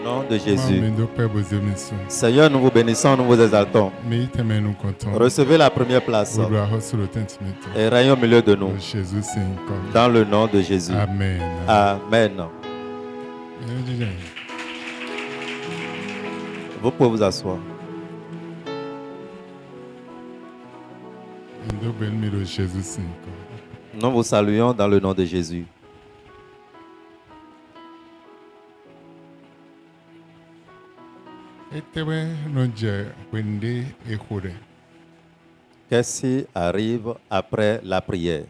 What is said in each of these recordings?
nom de Jésus. Seigneur, nous vous bénissons, nous vous exaltons. Recevez la première place et règne au milieu de nous. Dans le nom de Jésus. Amen. Amen. Vous pouvez vous asseoir. Nous vous saluons dans le nom de Jésus. Qu'est-ce qui arrive après la prière?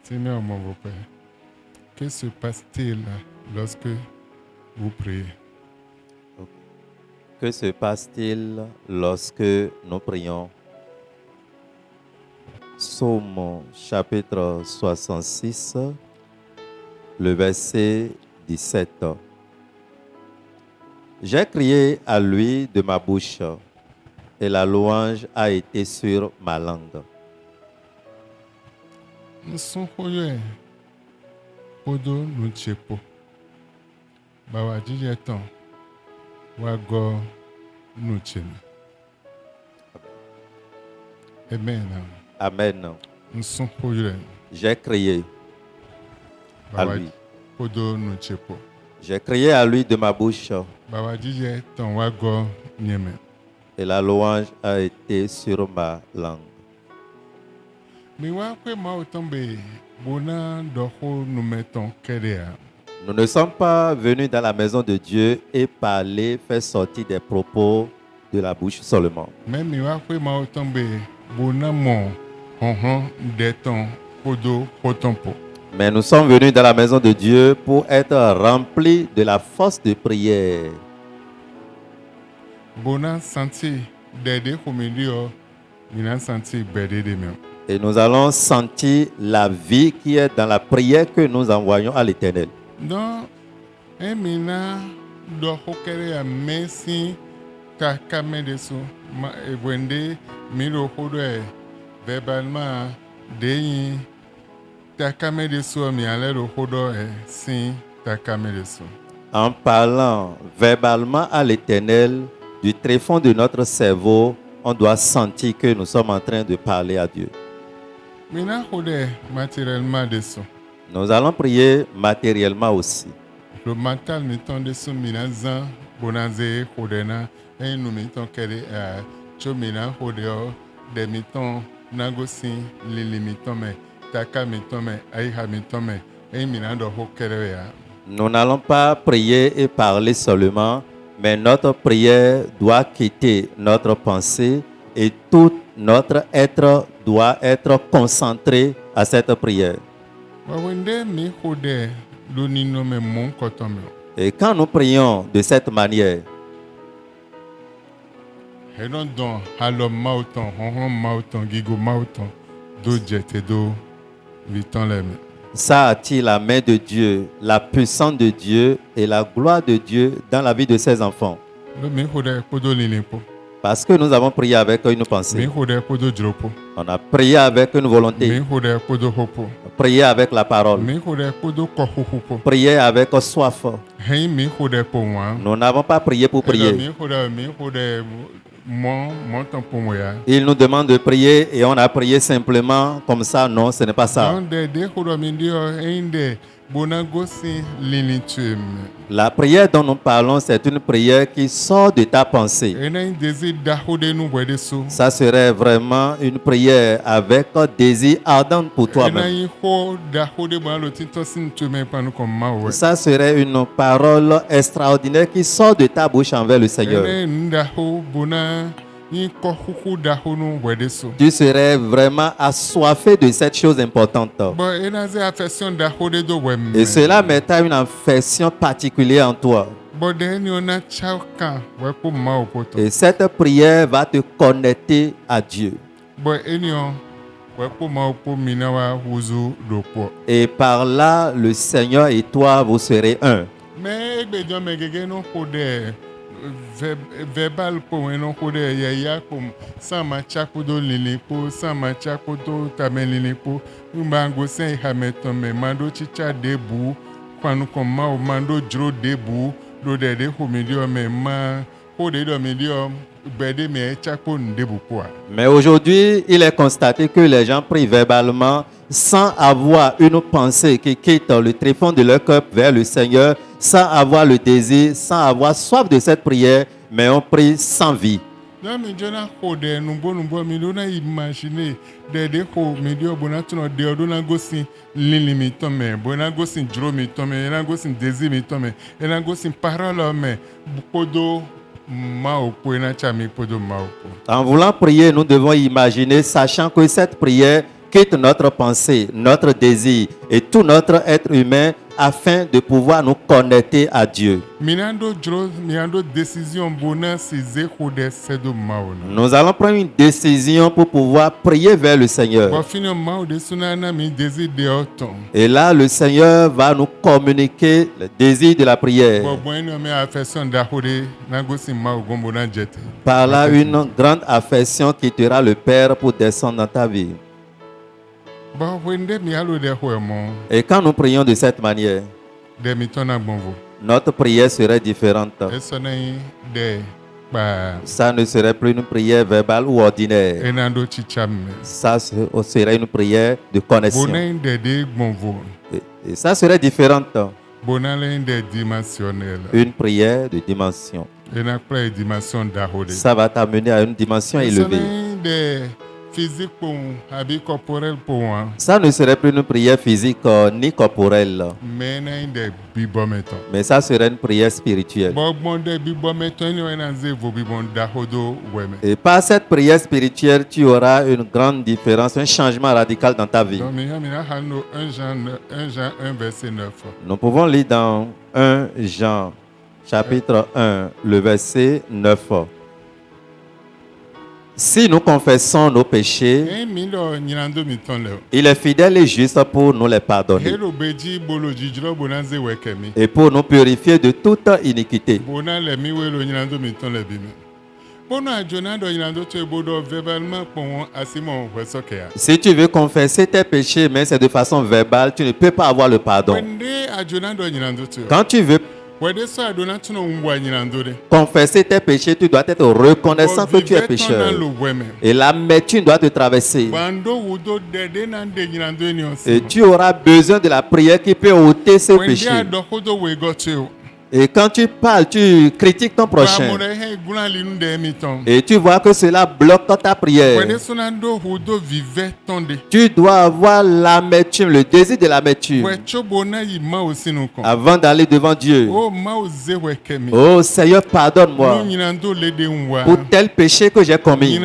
Seigneur mon Père, que se passe-t-il lorsque vous priez? Que se passe-t-il lorsque nous prions? Psaume chapitre 66, le verset 17. J'ai crié à lui de ma bouche et la louange a été sur ma langue. Nsonkoye podo nuchepo bawa jijeton wago nuchena. Amen. Amen. Nsonkoye. J'ai crié à lui. Podo nuchepo. J'ai crié à lui de ma bouche bawa jijeton wago nyeme. Et la louange a été sur ma langue. Nous ne sommes pas venus dans la maison de Dieu et parler, faire sortir des propos de la bouche seulement. Mais nous sommes venus dans la maison de Dieu pour être remplis de la force de prière. Et nous allons sentir la vie qui est dans la prière que nous envoyons à l'Éternel. En parlant verbalement à l'Éternel, du tréfonds de notre cerveau, on doit sentir que nous sommes en train de parler à Dieu. Nous allons prier matériellement aussi. Nous n'allons pas prier et parler seulement, mais notre prière doit quitter notre pensée et tout notre être doit être concentré à cette prière. Et quand nous prions de cette manière, ça attire la main de Dieu, la puissance de Dieu et la gloire de Dieu dans la vie de ses enfants. Parce que nous avons prié avec une pensée. On a prié avec une volonté. Prié avec la parole. Prié avec soif. Nous n'avons pas prié pour prier. Il nous demande de prier et on a prié simplement comme ça. Non, ce n'est pas ça. La prière dont nous parlons, c'est une prière qui sort de ta pensée. Ça serait vraiment une prière avec un désir ardent pour toi-même. Ça serait une parole extraordinaire qui sort de ta bouche envers le Seigneur. Tu serais vraiment assoiffé de cette chose importante. Et cela mettra une affection particulière en toi. Et cette prière va te connecter à Dieu. Et par là, le Seigneur et toi, vous serez un. Verbal pour un code ya comme sans machakodo lilipo sans machakodo tamelinipo umbango sen hameton me mando chicha debu kwanu koma o mando dro debu do de homidio me ma code do medium bede me chako ndebu quoi. Mais aujourd'hui, il est constaté que les gens prient verbalement sans avoir une pensée qui quitte le tréfonds de leur cœur vers le Seigneur, sans avoir le désir, sans avoir soif de cette prière, mais on prie sans vie. Non, mais je n'ai pas de imaginer des médias bonatuno de odona gosi limito me bona gosi dromito me na gosi désirito me na gosi parole me podo maopo na chami podo maopo. En voulant prier, nous devons imaginer, sachant que cette prière quitte notre pensée, notre désir et tout notre être humain afin de pouvoir nous connecter à Dieu. Nous allons prendre une décision pour pouvoir prier vers le Seigneur. Et là, le Seigneur va nous communiquer le désir de la prière. Par là, une grande affection quittera le Père pour descendre dans ta vie. Et quand nous prions de cette manière, notre prière serait différente. Ça ne serait plus une prière verbale ou ordinaire. Ça serait une prière de connexion. Et ça serait différente. Une prière de dimension. Ça va t'amener à une dimension élevée. Ça ne serait plus une prière physique ni corporelle. Mais ça serait une prière spirituelle. Et par cette prière spirituelle, tu auras une grande différence, un changement radical dans ta vie. Nous pouvons lire dans 1 Jean, chapitre 1, le verset 9. Si nous confessons nos péchés, il est fidèle et juste pour nous les pardonner et pour nous purifier de toute iniquité. Si tu veux confesser tes péchés, mais c'est de façon verbale, tu ne peux pas avoir le pardon. Quand tu veux confesser tes péchés, tu dois être reconnaissant que tu es pécheur. Et l'amertume doit te traverser. Et tu auras besoin de la prière qui peut ôter ces péchés. Et quand tu parles, tu critiques ton prochain. Et tu vois que cela bloque ta prière. Tu dois avoir l'amertume, le désir de l'amertume. Avant d'aller devant Dieu. Oh Seigneur, pardonne-moi pour tel péché que j'ai commis.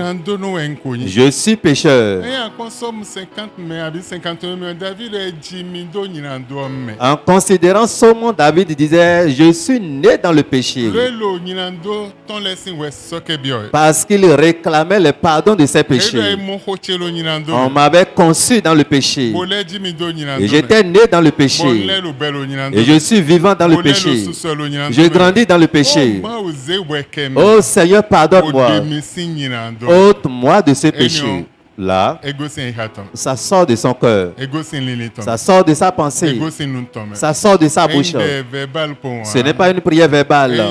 Je suis pécheur. En considérant ce mot, David disait, je suis né dans le péché. Parce qu'il réclamait le pardon de ses péchés. On m'avait conçu dans le péché. Et j'étais né dans le péché. Et je suis vivant dans le péché. Je grandis dans le péché. Oh Seigneur, pardonne-moi. Ôte-moi de ce péché. Là, ça sort de son cœur, ça sort de sa pensée, ça sort de sa bouche. Ce n'est pas une prière verbale.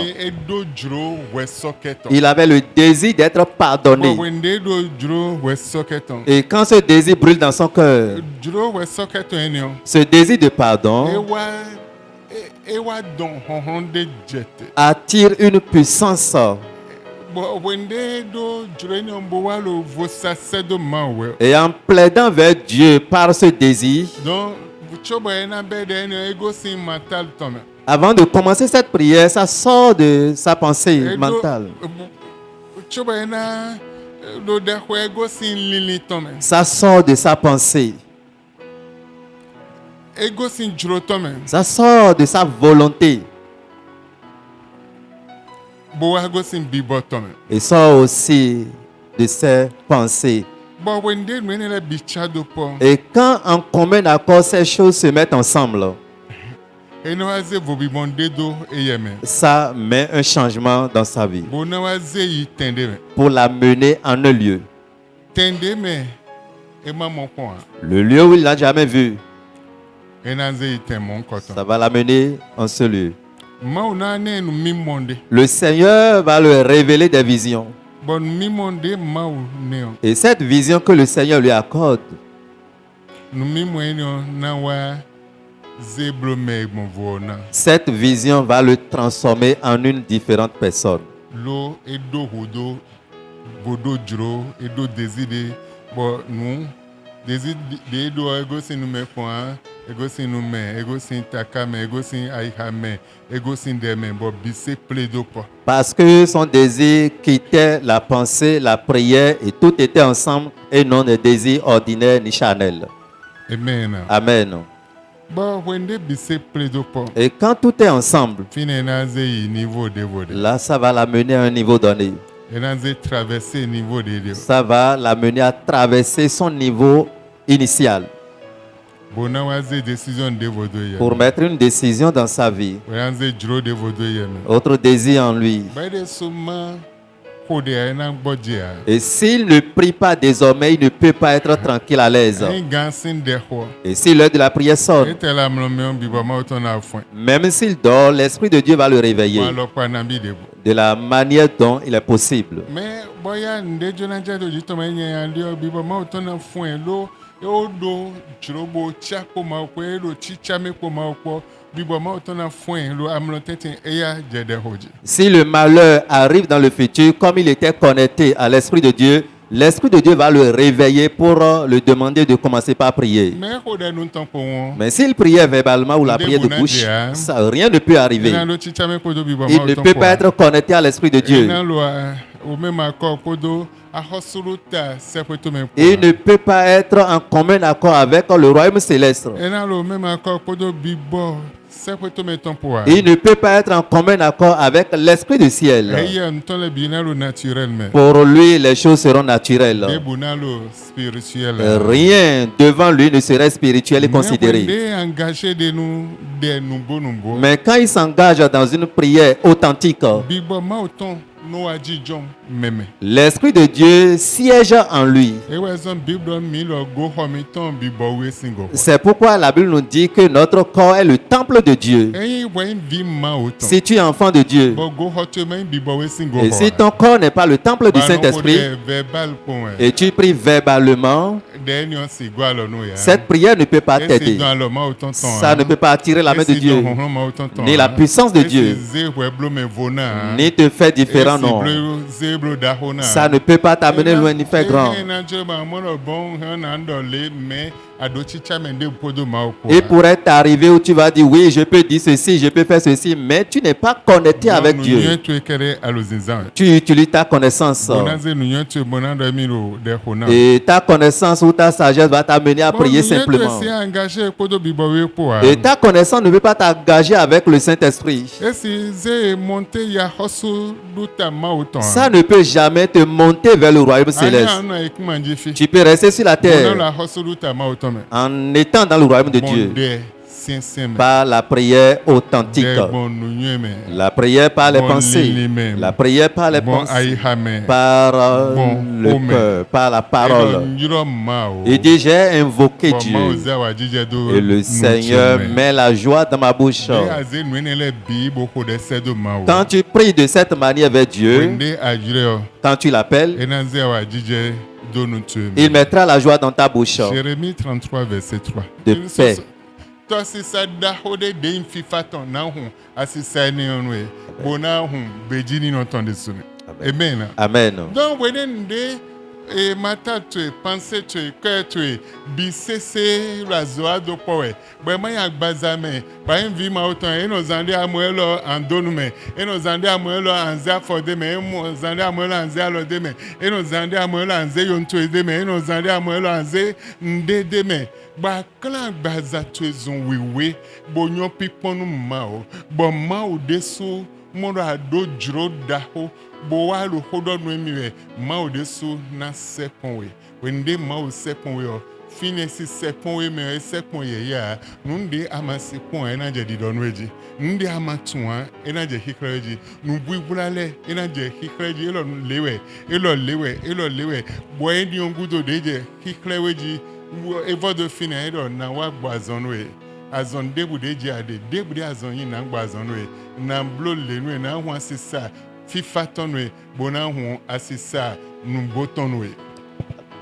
Il avait le désir d'être pardonné. Et quand ce désir brûle dans son cœur, ce désir de pardon attire une puissance. Et en plaidant vers Dieu par ce désir, avant de commencer cette prière, ça sort de sa pensée mentale. Ça sort de sa pensée. Ça sort de sa volonté. Et sort aussi de ses pensées Et quand en commun accord ces choses se mettent ensemble, ça met un changement dans sa vie pour la mener en un lieu. Le lieu où il n'a jamais vu, ça va l'amener en ce lieu. Le Seigneur va lui révéler des visions. Et cette vision que le Seigneur lui accorde, cette vision va le transformer en une différente personne. Parce que son désir quittait la pensée, la prière et tout était ensemble et non des désirs ordinaires ni charnels. Amen. Amen. Et quand tout est ensemble, là, ça va l'amener à un niveau donné. Ça va l'amener à traverser son niveau initial pour mettre une décision dans sa vie. Autre désir en lui. Et s'il ne prie pas désormais, il ne peut pas être tranquille à l'aise. Et si l'heure de la prière sonne, même s'il dort, l'Esprit de Dieu va le réveiller de la manière dont il est possible. Si le malheur arrive dans le futur, comme il était connecté à l'Esprit de Dieu, l'Esprit de Dieu va le réveiller pour le demander de commencer par prier. Mais s'il priait verbalement ou la prière de bouche, ça, rien ne peut arriver. Il ne peut pas être connecté à l'Esprit de Dieu. Il ne peut pas être en commun accord avec le royaume céleste. Il ne peut pas être en commun accord avec l'esprit du ciel. Pour lui, les choses seront naturelles. Rien devant lui ne serait spirituel et considéré. Mais quand il s'engage dans une prière authentique, l'Esprit de Dieu siège en lui. C'est pourquoi la Bible nous dit que notre corps est le temple de Dieu. Si tu es enfant de Dieu, et si ton corps n'est pas le temple du Saint-Esprit, et tu pries verbalement, cette prière ne peut pas t'aider. Ça ne peut pas attirer la main de Dieu, ni la puissance de Dieu, ni te faire différent. Non. Ça ne peut pas t'amener loin ni faire grand. Il pourrait t'arriver où tu vas dire oui, je peux dire ceci, je peux faire ceci, mais tu n'es pas connecté avec Dieu. Tu utilises ta connaissance. Et ta connaissance ou ta sagesse va t'amener à prier simplement. Et ta connaissance ne peut pas t'engager avec le Saint-Esprit. Ça ne peut jamais te monter vers le royaume céleste. Tu peux rester sur la terre en étant dans le royaume de Dieu par la prière authentique, la prière par les pensées, la prière par les pensées, par le cœur, par la parole. Il dit, j'ai invoqué Dieu et le Seigneur met la joie dans ma bouche. Quand tu pries de cette manière vers Dieu, quand tu l'appelles, il mettra la joie dans ta bouche. Jérémie 33, verset 3. De paix. Amen. Amen. Donc, et mata tu pensée tu cœur tu bisese razoado poe bema ya gbazame ba envi ma otan e no zande amuelo andonume e no zande amuelo anza fode me mo zande amuelo anza alode me e no zande amuelo anze yonto ede me e no zande amuelo anze ndede me ba klan gbaza tu ezon wewe bonyo piponu ma o bo ma o deso moro ado jro daho bo wa lo hodo no emi we ma o deso na sekonwe wende mau sepon yo finesi sepon we me sepon ye ya nunde ama sepon ena je didonweji nunde ama tuan ena je hikreji nubu ibulale ena je hikreji elo lewe boy ndi ongudo deje hikreji evo de fina edo na wa gbazonwe azon debu deje ade debu de azon yin na gbazonwe na blo lenwe na ho asisa fifa tonwe bona ho asisa numbo tonwe.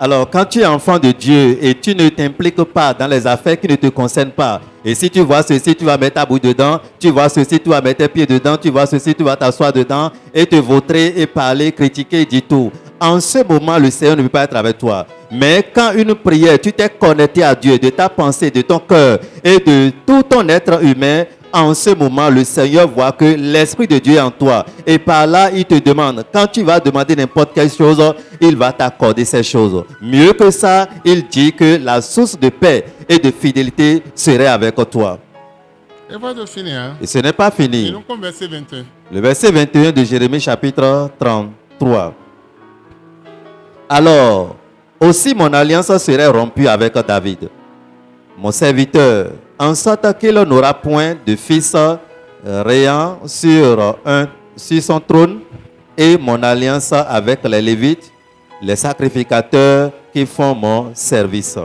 Alors, quand tu es enfant de Dieu et tu ne t'impliques pas dans les affaires qui ne te concernent pas, et si tu vois ceci, tu vas mettre ta bouche dedans, tu vois ceci, tu vas mettre tes pieds dedans, tu vois ceci, tu vas t'asseoir dedans et te vautrer et parler, critiquer, dire tout. En ce moment, le Seigneur ne peut pas être avec toi. Mais quand une prière, tu t'es connecté à Dieu de ta pensée, de ton cœur et de tout ton être humain, en ce moment, le Seigneur voit que l'Esprit de Dieu est en toi. Et par là, il te demande, quand tu vas demander n'importe quelle chose, il va t'accorder ces choses. Mieux que ça, il dit que la source de paix et de fidélité serait avec toi. Et ce n'est pas fini. Le verset 21 de Jérémie chapitre 33. Alors, aussi mon alliance serait rompue avec David, mon serviteur, en sorte qu'il n'aura point de fils rayant sur son trône, et mon alliance avec les Lévites, les sacrificateurs qui font mon service.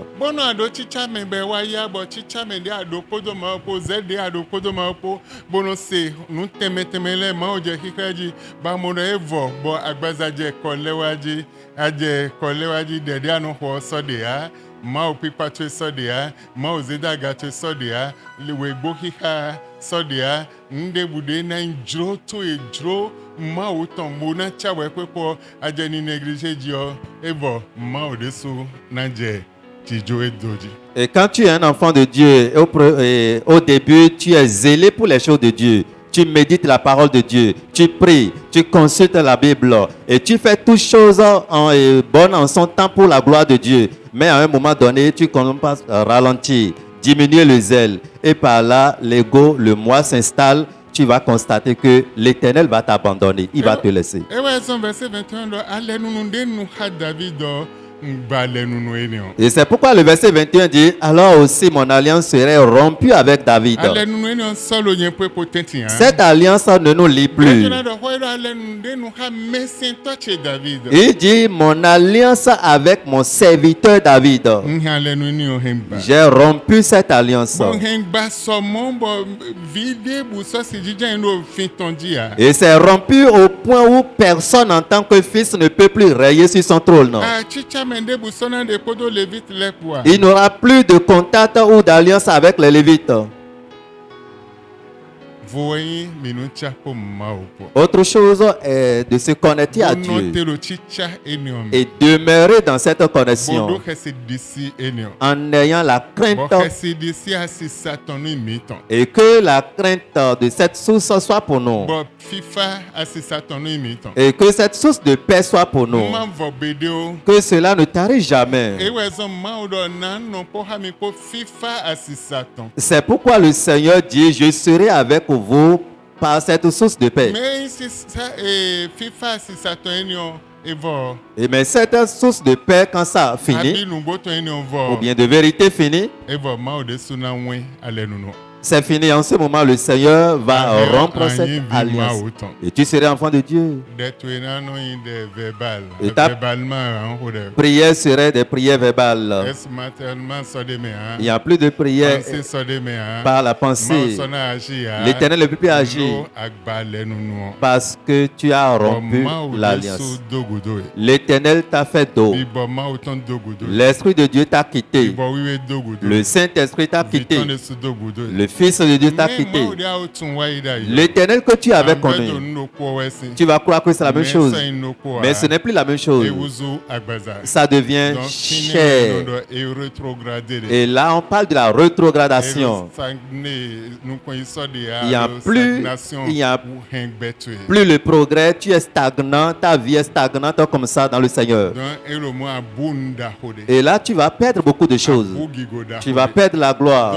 Mao pipatwe sodia, mao zedaga te sodia, liwe bohiha sodia, nde bude na njro to ejro, mao tombo na chawe kwepo, aje ni neglige dio, evo, mao desu nanje, tijo edoji. Et quand tu es un enfant de Dieu, au début, tu es zélé pour les choses de Dieu. Tu médites la parole de Dieu, tu pries, tu consultes la Bible et tu fais toutes choses bonnes en son temps pour la gloire de Dieu. Mais à un moment donné, tu commences à ralentir, diminuer le zèle. Et par là, l'ego, le moi s'installe. Tu vas constater que l'Éternel va t'abandonner. Il va te laisser. Et ouais, son verset 21, allez nous David. Et c'est pourquoi le verset 21 dit, alors aussi mon alliance serait rompue avec David. Cette alliance ne nous lie plus. Il dit, mon alliance avec mon serviteur David. J'ai rompu cette alliance. Et c'est rompu au point où personne en tant que fils ne peut plus rayer sur son trône. Il n'aura plus de contact ou d'alliance avec les Lévites. Autre chose est de se connecter à Dieu et demeurer dans cette connexion en ayant la crainte et que la crainte de cette source soit pour nous et que cette source de paix soit pour nous, que cela ne t'arrive jamais. C'est pourquoi le Seigneur dit, je serai avec vous par cette source de paix. Et mais cette source de paix, quand ça finit, ou bien de vérité finit, c'est fini. En ce moment, le Seigneur va rompre cette alliance. Et tu seras enfant de Dieu. Et ta prière serait des prières verbales. Il n'y a plus de prière par la pensée. L'Éternel ne peut plus agir parce que tu as rompu l'alliance. L'Éternel t'a fait dos. L'Esprit de Dieu t'a quitté. Le Saint-Esprit t'a quitté. Le Fils de Dieu t'a quitté. L'Éternel que tu avais connu, tu vas croire que c'est la même chose. Mais ce n'est plus la même chose. Ça devient cher. Et là, on parle de la rétrogradation. Il n'y a plus le progrès. Tu es stagnant. Ta vie est stagnante comme ça dans le Seigneur. Et là, tu vas perdre beaucoup de choses. Tu vas perdre la gloire.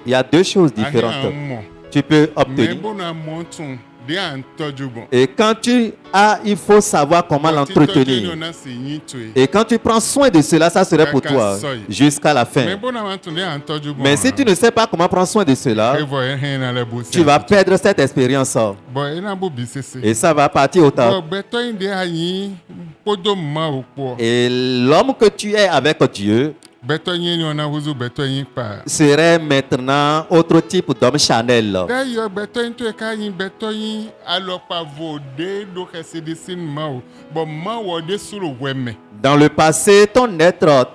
Il y a deux choses différentes. Tu peux obtenir Et quand tu as, il faut savoir comment l'entretenir. Et quand tu prends soin de cela, ça serait pour toi jusqu'à la fin. Mais si tu ne sais pas comment prendre soin de cela, tu vas perdre cette expérience. Et ça va partir au temps. Et l'homme que tu es avec Dieu serait maintenant autre type d'homme Chanel. Dans le passé, ton être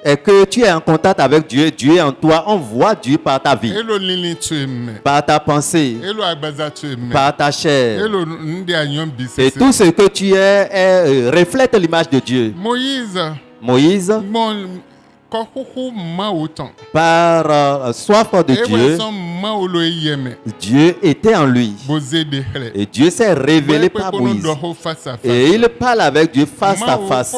est que tu es en contact avec Dieu, Dieu est en toi, on voit Dieu par ta vie, par ta pensée, par ta chair. Et tout ce que tu es reflète l'image de Dieu. Moïse, par soif de Dieu, Dieu était en lui. Et Dieu s'est révélé par Moïse. Et il parle avec Dieu face à face.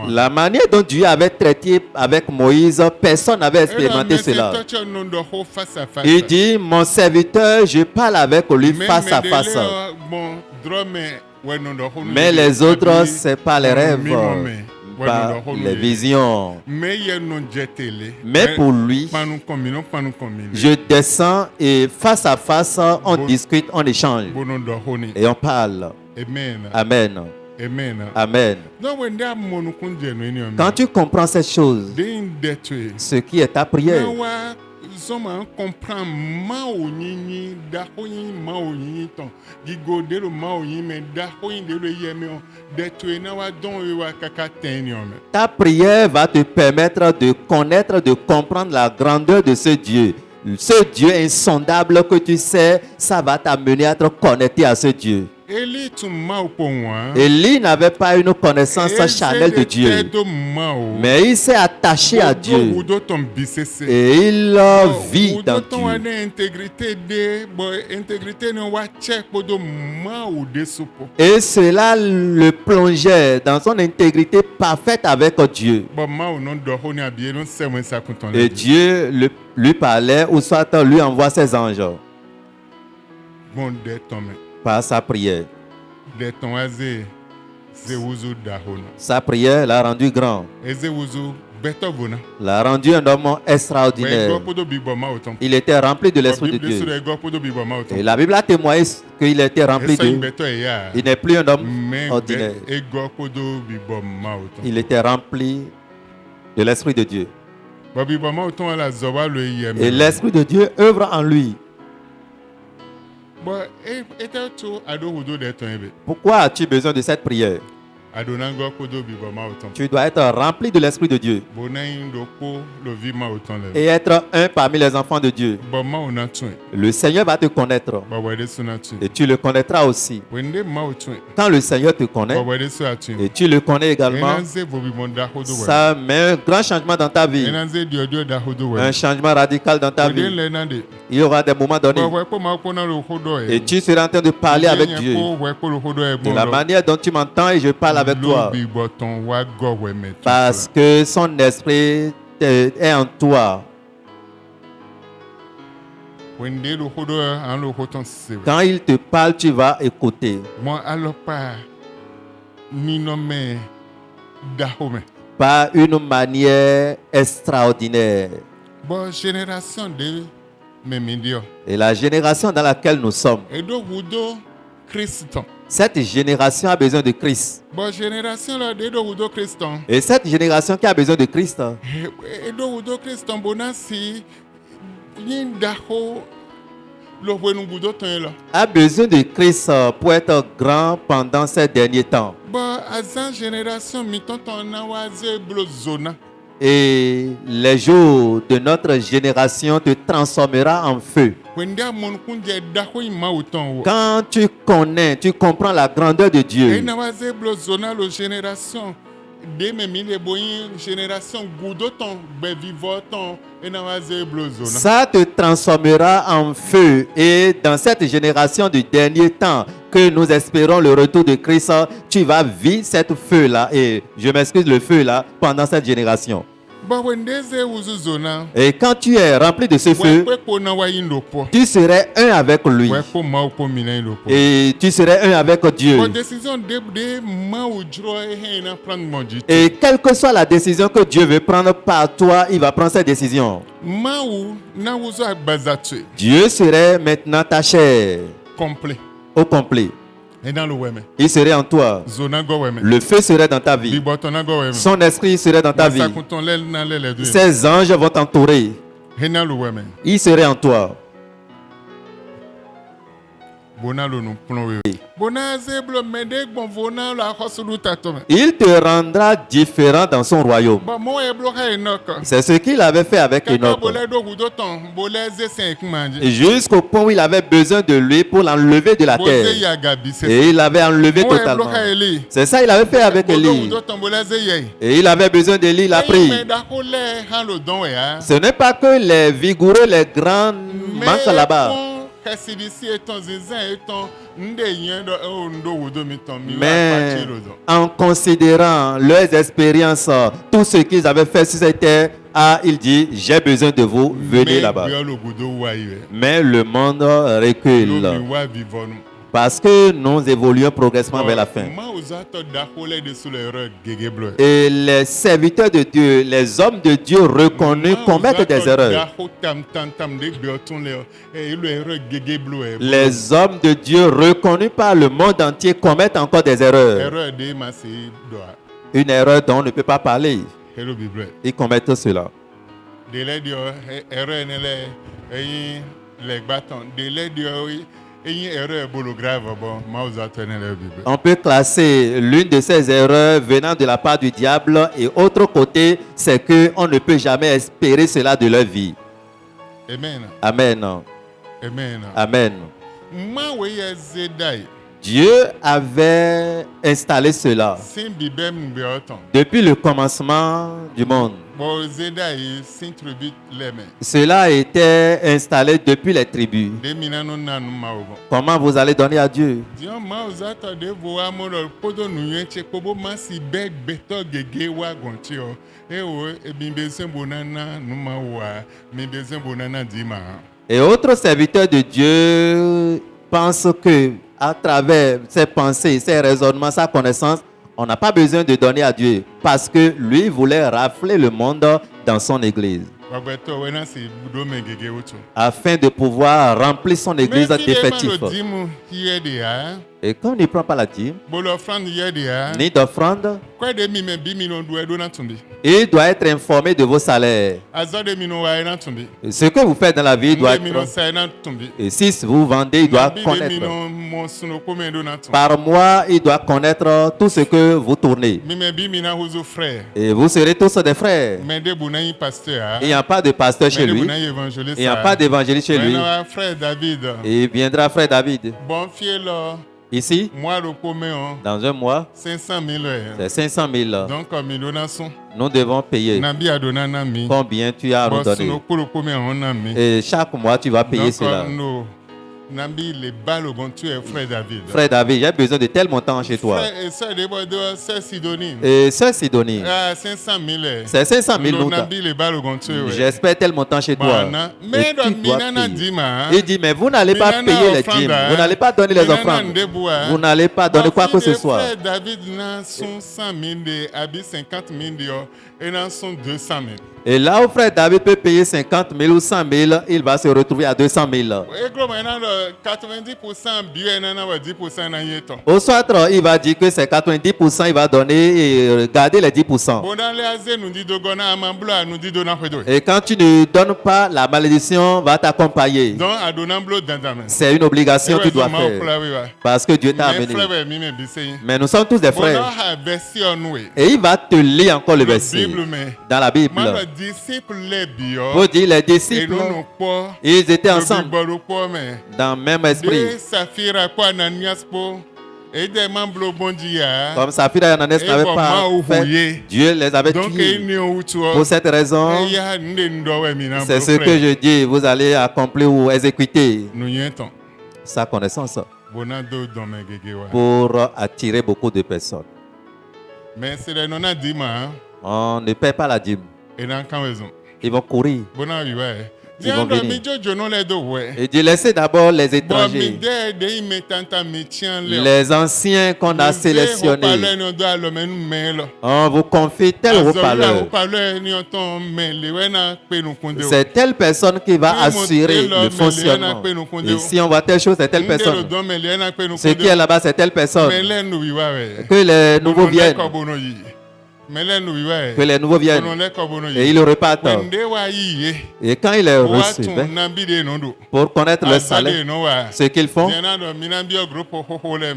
La manière dont Dieu avait traité avec Moïse, personne n'avait expérimenté cela. Il dit, mon serviteur, je parle avec lui face à face. Mais les autres, c'est pas les rêves, pas les visions. Mais pour lui, je descends et face à face, on discute, on échange. Et on parle. Amen. Amen. Quand tu comprends cette chose, ce qui est ta prière, ta prière va te permettre de connaître, de comprendre la grandeur de ce Dieu. Ce Dieu insondable que tu sais, ça va t'amener à te connecter à ce Dieu. Élie n'avait pas une connaissance charnelle de Dieu, mais il s'est attaché à Dieu et il vit dans Dieu. Et cela le plongeait dans son intégrité parfaite avec Dieu. Et Dieu lui parlait, ou soit lui envoie ses anges par sa prière. Sa prière l'a rendu grand, l'a rendu un homme extraordinaire. Il était rempli de l'Esprit de Dieu. Et la Bible a témoigné qu'il était rempli de... Il n'est plus un homme ordinaire. Il était rempli de l'Esprit de Dieu. Et l'Esprit de Dieu œuvre en lui. Pourquoi as-tu besoin de cette prière? Tu dois être rempli de l'Esprit de Dieu et être un parmi les enfants de Dieu. Le Seigneur va te connaître et tu le connaîtras aussi. Quand le Seigneur te connaît et tu le connais également, ça met un grand changement dans ta vie, un changement radical dans ta vie. Il y aura des moments donnés et tu seras en train de parler avec Dieu de la manière dont tu m'entends et je parle avec toi, parce que son esprit est en toi. Quand il te parle, tu vas écouter. Par une manière extraordinaire. Et la génération dans laquelle nous sommes, cette génération a besoin de Christ. Et cette génération qui a besoin de Christ a besoin de Christ pour être grand pendant ces derniers temps. Et les jours de notre génération te transformera en feu. Quand tu connais, tu comprends la grandeur de Dieu. Ça te transformera en feu. Et dans cette génération du dernier temps que nous espérons le retour de Christ, tu vas vivre cette feu-là. Et je m'excuse, le feu-là, pendant cette génération. Et quand tu es rempli de ce feu, tu serais un avec lui. Et tu serais un avec Dieu. Et quelle que soit la décision que Dieu veut prendre par toi, il va prendre cette décision. Dieu serait maintenant ta chair au complet. Il serait en toi. Le feu serait dans ta vie. Son esprit serait dans ta vie. Ses anges vont t'entourer. Il serait en toi. Il te rendra différent dans son royaume. C'est ce qu'il avait fait avec Enoch. Jusqu'au point où il avait besoin de lui pour l'enlever de la terre. Et il l'avait enlevé totalement. C'est ça qu'il avait fait avec Élie. Et il avait besoin d'Élie, il a pris. Ce n'est pas que les vigoureux, les grands manquent là-bas. Mais en considérant leurs expériences, tout ce qu'ils avaient fait sur cette terre, il dit, j'ai besoin de vous, venez là-bas. Mais le monde recule. Parce que nous évoluons progressivement vers la fin. Et les serviteurs de Dieu, les hommes de Dieu reconnus commettent des erreurs. Les hommes de Dieu reconnus par le monde entier commettent encore des erreurs. Une erreur dont on ne peut pas parler. Ils commettent cela. On peut classer l'une de ces erreurs venant de la part du diable et autre côté, c'est qu'on ne peut jamais espérer cela de leur vie. Amen. Amen. Amen. Amen. Dieu avait installé cela depuis le commencement du monde. Cela a été installé depuis les tribus. Comment vous allez donner à Dieu? Et autres serviteurs de Dieu pensent que à travers ses pensées, ses raisonnements, sa connaissance, on n'a pas besoin de donner à Dieu parce que lui voulait rafler le monde dans son église afin de pouvoir remplir son église d'effectifs. Et quand on ne prend pas la dîme, ni d'offrande, il doit être informé de vos salaires. Et ce que vous faites dans la vie doit être... Et si vous vendez, il doit connaître. Par mois, il doit connaître tout ce que vous tournez. Et vous serez tous des frères. Il n'y a pas de pasteur chez lui. Il n'y a pas d'évangéliste chez lui. Et il viendra frère David. Ici, dans un mois, c'est 500 000. Donc, nous devons payer. Combien tu as à nous donner? Et chaque mois, tu vas payer cela. Frère David, j'ai besoin de tel montant chez toi. Et sœur Sidonie, c'est 500 000 nous. J'espère tel montant chez toi. Et tu dois payer. Il dit, mais vous n'allez pas payer les dîmes. Vous n'allez pas donner les offrandes. Vous n'allez pas donner quoi que ce soit. Et là où frère David peut payer 50 000 ou 100 000, il va se retrouver à 200 000. Au soir, il va dire que c'est 90%, il va donner et garder les 10%. Et quand tu ne donnes pas, la malédiction va t'accompagner. C'est une obligation que tu dois faire. Parce que Dieu t'a amené. Mais nous sommes tous des frères. Et il va te lire encore le verset dans la Bible. Vous dites les disciples, ils étaient ensemble dans le même esprit. Comme Saphira et Ananias n'avaient pas fait, Dieu les avait tués. Pour cette raison, c'est ce que je dis, vous allez accomplir ou exécuter sa connaissance pour attirer beaucoup de personnes. On ne paie pas la dîme. Ils vont courir. Ils vont venir. Et Dieu laissez d'abord les étrangers, les anciens qu'on a sélectionnés. On vous confie tel haut-parleur. C'est telle personne qui va assurer le fonctionnement. Et si on voit telle chose, c'est telle personne. Ce qui est là-bas, c'est telle personne. Que les nouveaux viennent. Que les nouveaux viennent et ils le repartent. Et quand il est reçu, pour connaître le salaire, ce qu'ils font,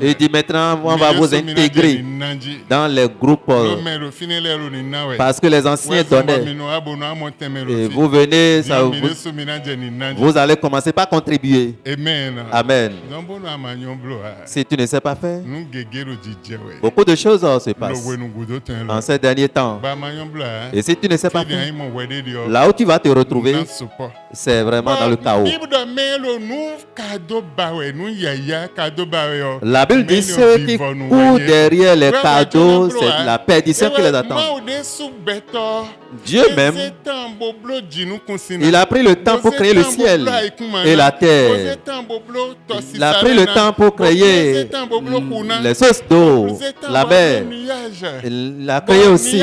il dit maintenant on va vous intégrer dans les groupes parce que les anciens donnaient. Et vous venez, vous allez commencer par contribuer. Amen. Si tu ne sais pas faire, beaucoup de choses se passent en ces derniers temps. Et si tu ne sais pas faire, là où tu vas te retrouver, c'est vraiment dans le chaos. La Bible dit ceux qui courent derrière les cadeaux, c'est la perdition qui les attend. Dieu même, il a pris le temps pour créer le ciel et la terre. Il a pris le temps pour créer les sources d'eau, la mer. Il a créé aussi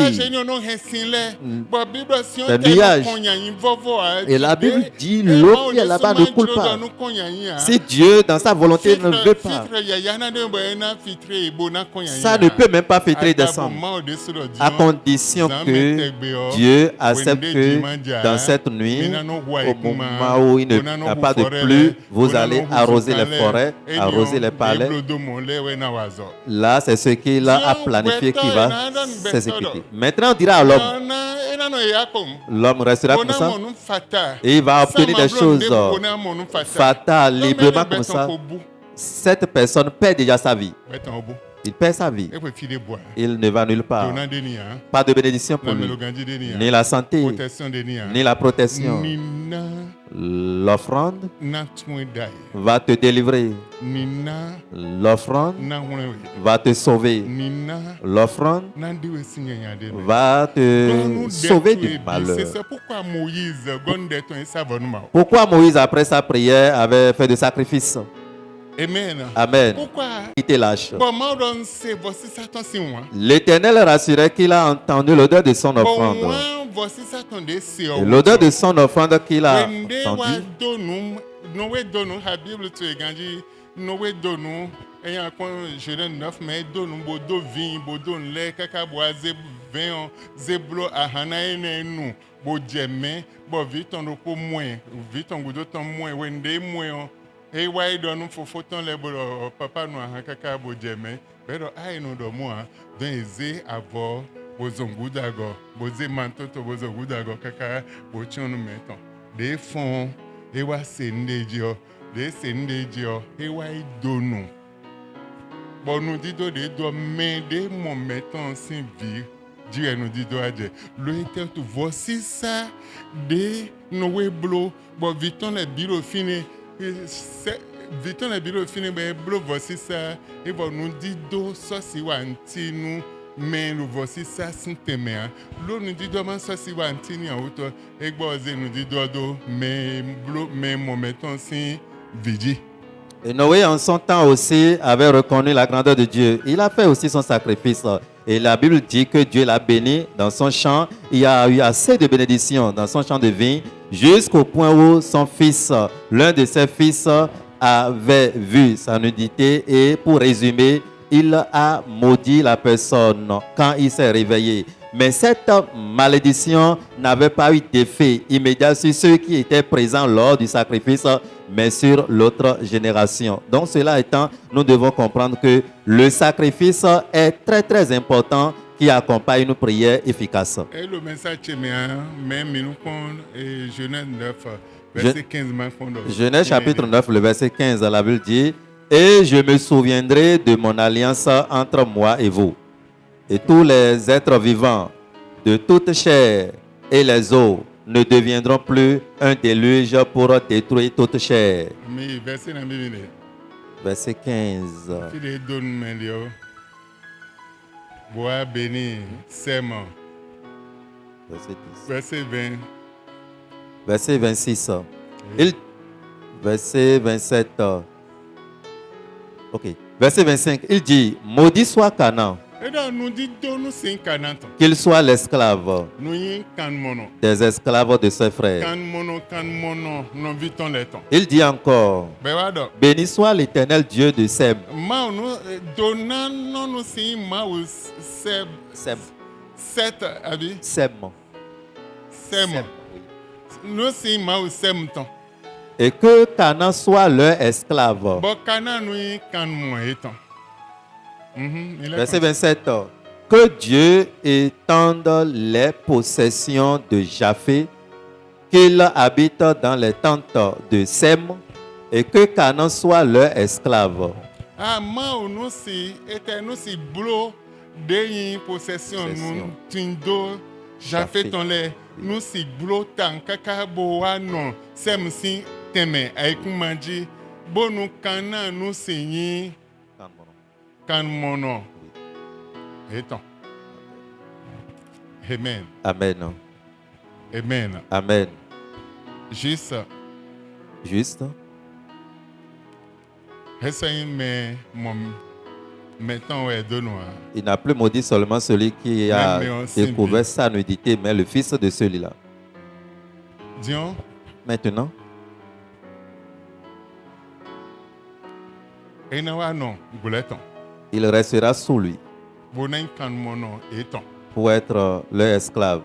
le nuage. Et la Bible dit l'eau qui est là-bas ne coule pas. Si Dieu, dans sa volonté, ne veut pas, ça ne peut même pas filtrer descendre. À condition que Dieu accepte que dans cette nuit, au moment où il n'y a pas de pluie, vous allez arroser les forêts, arroser les palais. Là, c'est ce qu'il a planifié qui va s'exécuter. Maintenant, on dira à l'homme, l'homme restera comme ça et il va obtenir des choses fatales, librement comme ça. Cette personne perd déjà sa vie. Il perd sa vie. Il ne va nulle part. Pas de bénédiction pour lui. Ni la santé, ni la protection. L'offrande va te délivrer. L'offrande va te sauver. L'offrande va te sauver du malheur. Pourquoi Moïse, après sa prière, avait fait des sacrifices? Amen. Il te lâche. L'Éternel rassurait qu'il a entendu l'odeur de son offrande. Et l'odeur de son offrande qu'il a entendue. Et ouais, donne faut le papa nous a kaka bojeme, pero ai no do mo denze avo bozongudago, boze mantoto bozongudago kaka bochonu meton. De fond e wa sendejo, e wa idonu. Bon nous dit de do mais de mon meton sin vie. Dieu nous dit doaje. Le était tout voici ça de noé blo, bon viton le bureau fini. Viton le bureau fini ben blo voici ça et bon nous dit do ça si wanti nous mais nous voici ça sin temea lo nous dit do man ça si wanti ni auto et boze nous dit do mais blo mais mon mettons si vidi. Et Noé en son temps aussi avait reconnu la grandeur de Dieu. Il a fait aussi son sacrifice. Et la Bible dit que Dieu l'a béni dans son champ. Il y a eu assez de bénédictions dans son champ de vigne jusqu'au point où son fils, l'un de ses fils, avait vu sa nudité. Et pour résumer, il a maudit la personne quand il s'est réveillé. Mais cette malédiction n'avait pas eu d'effet immédiat sur ceux qui étaient présents lors du sacrifice, mais sur l'autre génération. Donc cela étant, nous devons comprendre que le sacrifice est très très important qui accompagne une prière efficace. Et le message même nous Genèse 9, verset 15. Genèse chapitre 9, le verset 15, la Bible dit « Et je me souviendrai de mon alliance entre moi et vous. Et tous les êtres vivants de toute chair et les eaux ne deviendront plus un déluge pour détruire toute chair. » Verset 15. Verset 20. Verset 26. Verset 27. Ok. Verset 25. Il dit, maudit soit Canaan. Qu'il soit l'esclave des esclaves de ses frères. Il dit encore, béni soit l'Éternel Dieu de Sem. Et que Canaan soit leur esclave. Verset 27. Que Dieu étende les possessions de Japheth, qu'il habite dans les tentes de Sem, et que Canaan soit leur esclave. Japheth nous si blotan kakabo no Sem si teme aikumandi bonu Canaan nous si kan mono. Étant. Amen. Amen. Amen. Amen. Juste. Il n'a plus maudit seulement celui qui a découvert sa nudité, mais le fils de celui-là. Maintenant, il restera sous lui pour être leur esclave.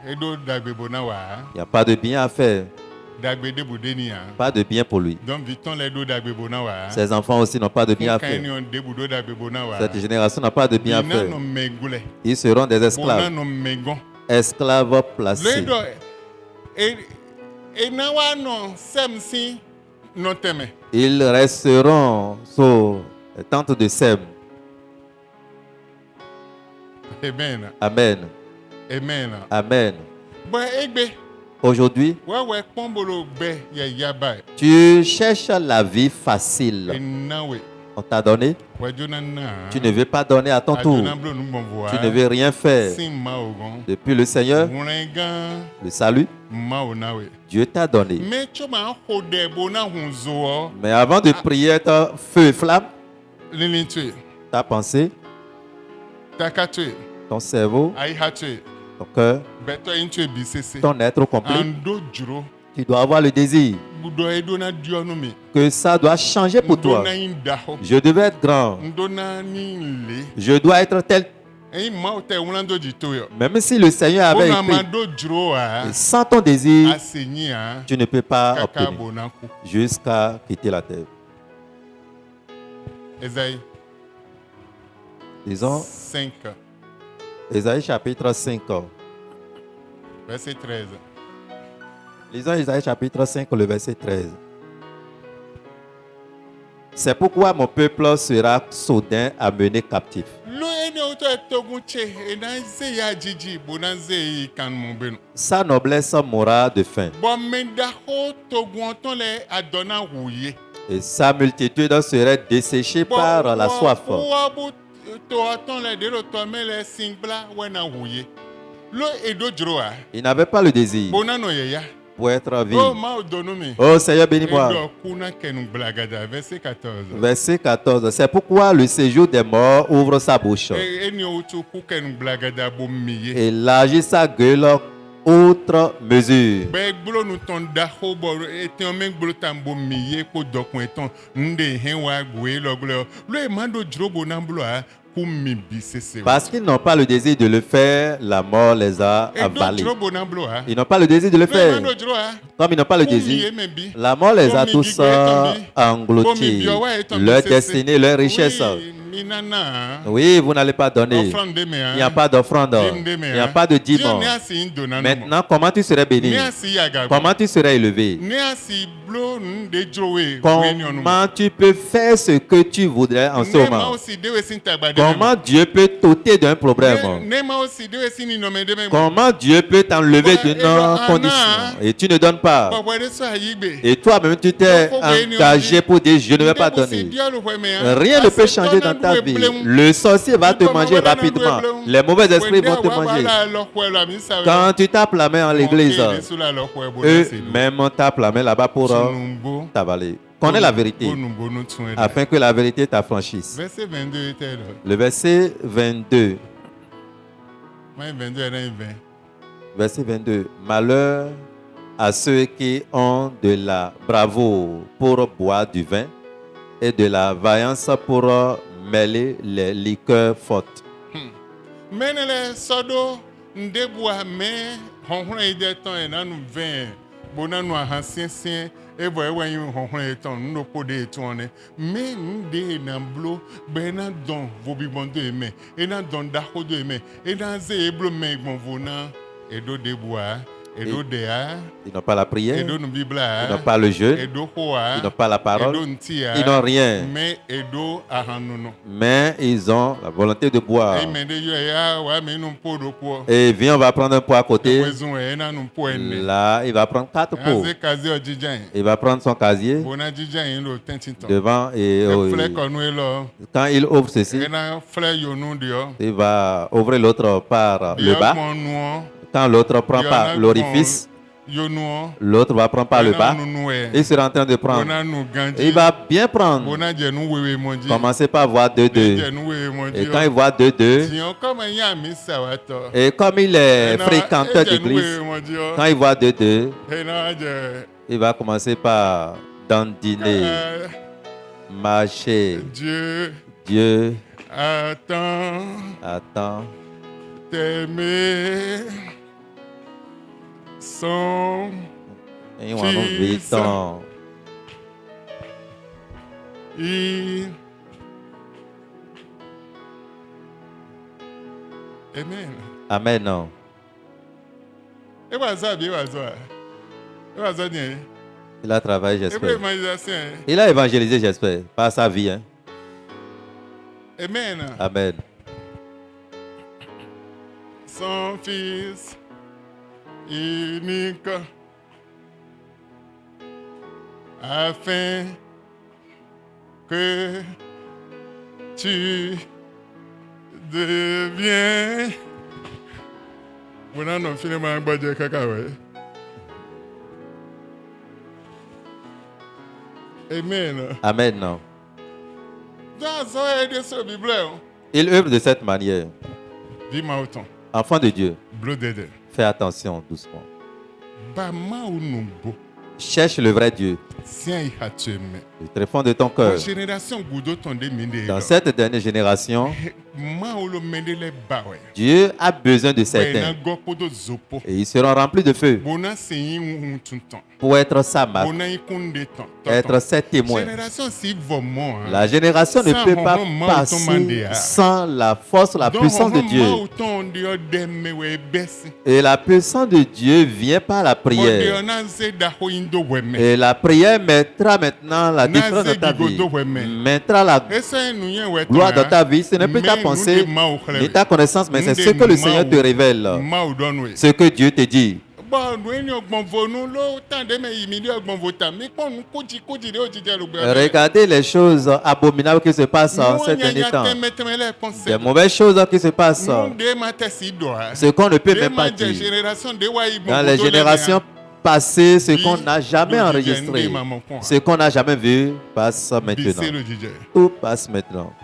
Il n'y a pas de bien à faire. Pas de bien pour lui. Ses enfants aussi n'ont pas de bien à faire. Cette génération n'a pas de bien à faire. Ils seront des esclaves. Esclaves placés. Ils resteront sous les tentes de Sem. Amen. Amen. Amen. Amen. Aujourd'hui, tu cherches la vie facile. On t'a donné. Tu ne veux pas donner à ton tour. Tu ne veux rien faire. Depuis le Seigneur, le salut, Dieu t'a donné. Mais avant de prier, être feu et flamme, ta pensée, ton cerveau, ton cœur, ton être complet, tu dois avoir le désir que ça doit changer pour toi. Je devais être grand. Je dois être tel. Même si le Seigneur avait écrit, sans ton désir, tu ne peux pas obtenir jusqu'à quitter la terre. Disons 5. Ésaïe chapitre 5. Verset 13. Lisons Ésaïe chapitre 5, le verset 13. C'est pourquoi mon peuple sera soudain amené captif. Sa noblesse mourra de faim. Et sa multitude serait desséchée par la soif. Il n'avait pas le désir pour être vivant. Oh Seigneur, bénis-moi. Verset 14. C'est pourquoi le séjour des morts ouvre sa bouche. Et élargit sa gueule outre mesure. Parce qu'ils n'ont pas le désir de le faire, la mort les a avalés. Ils n'ont pas le désir de le faire. Comme ils n'ont pas le désir, la mort les a tous engloutis. Leur destinée, leur richesse. Oui, vous n'allez pas donner. Il n'y a pas d'offrande. Il n'y a pas de dîme. Maintenant, comment tu serais béni? Comment tu serais élevé? Comment tu peux faire ce que tu voudrais en ce moment? Comment Dieu peut t'ôter d'un problème? Comment Dieu peut t'enlever d'une condition et tu ne donnes pas? Et toi-même, tu t'es engagé pour dire je ne vais pas donner. Rien ne peut changer dans ta vie. Le sorcier va te manger rapidement. Les mauvais esprits vont te manger. Quand tu tapes la main en l'église, eux-mêmes tapent la main là-bas pour t'avaler. Connais la vérité afin que la vérité t'affranchisse. Le verset 22. Verset 22. Malheur à ceux qui ont de la bravoure pour boire du vin et de la vaillance pour mêler les liqueurs fortes. Ils n'ont pas la prière, ils n'ont pas le jeûne, ils n'ont pas la parole, ils n'ont rien. Mais ils ont la volonté de boire. Et viens, on va prendre un pot à côté. Là, il va prendre 4 pots. Il va prendre son casier devant et quand il ouvre ceci, il va ouvrir l'autre par le bas. Quand l'autre prend par l'orifice, l'autre va prendre par le bas. Il sera en train de prendre. Il va bien prendre. Commencez par voir 2-2. Et quand il voit 2-2, et comme il est fréquenteur d'église, quand il voit 2-2, il va commencer par dandiner, marcher. Dieu attend t'aimer son fils. Amen. Amen. Il a travaillé, j'espère. Il a évangélisé, j'espère, par sa vie. Hein? Amen. Amen. Son fils unique, afin que tu deviennes. Amen. Amen. Il œuvre de cette manière. Enfant de Dieu, fais attention doucement. Cherche le vrai Dieu. Du très fond de ton cœur. Dans cette dernière génération, Dieu a besoin de certains. Et ils seront remplis de feu pour être sa marque, être ses témoins. La génération ne peut pas passer sans la force, la puissance de Dieu. Et la puissance de Dieu vient par la prière. Et la prière mettra maintenant la différence dans ta vie. Mettra la gloire dans ta vie. Ce n'est plus ta pensée ni ta connaissance, mais c'est ce que le Seigneur te révèle. Ce que Dieu te dit. Regardez les choses abominables qui se passent en ces derniers temps. Des mauvaises choses qui se passent. Ce qu'on ne peut même pas dire. Dans les générations passées, ce qu'on n'a jamais enregistré, ce qu'on n'a jamais vu, passe maintenant. Tout passe maintenant.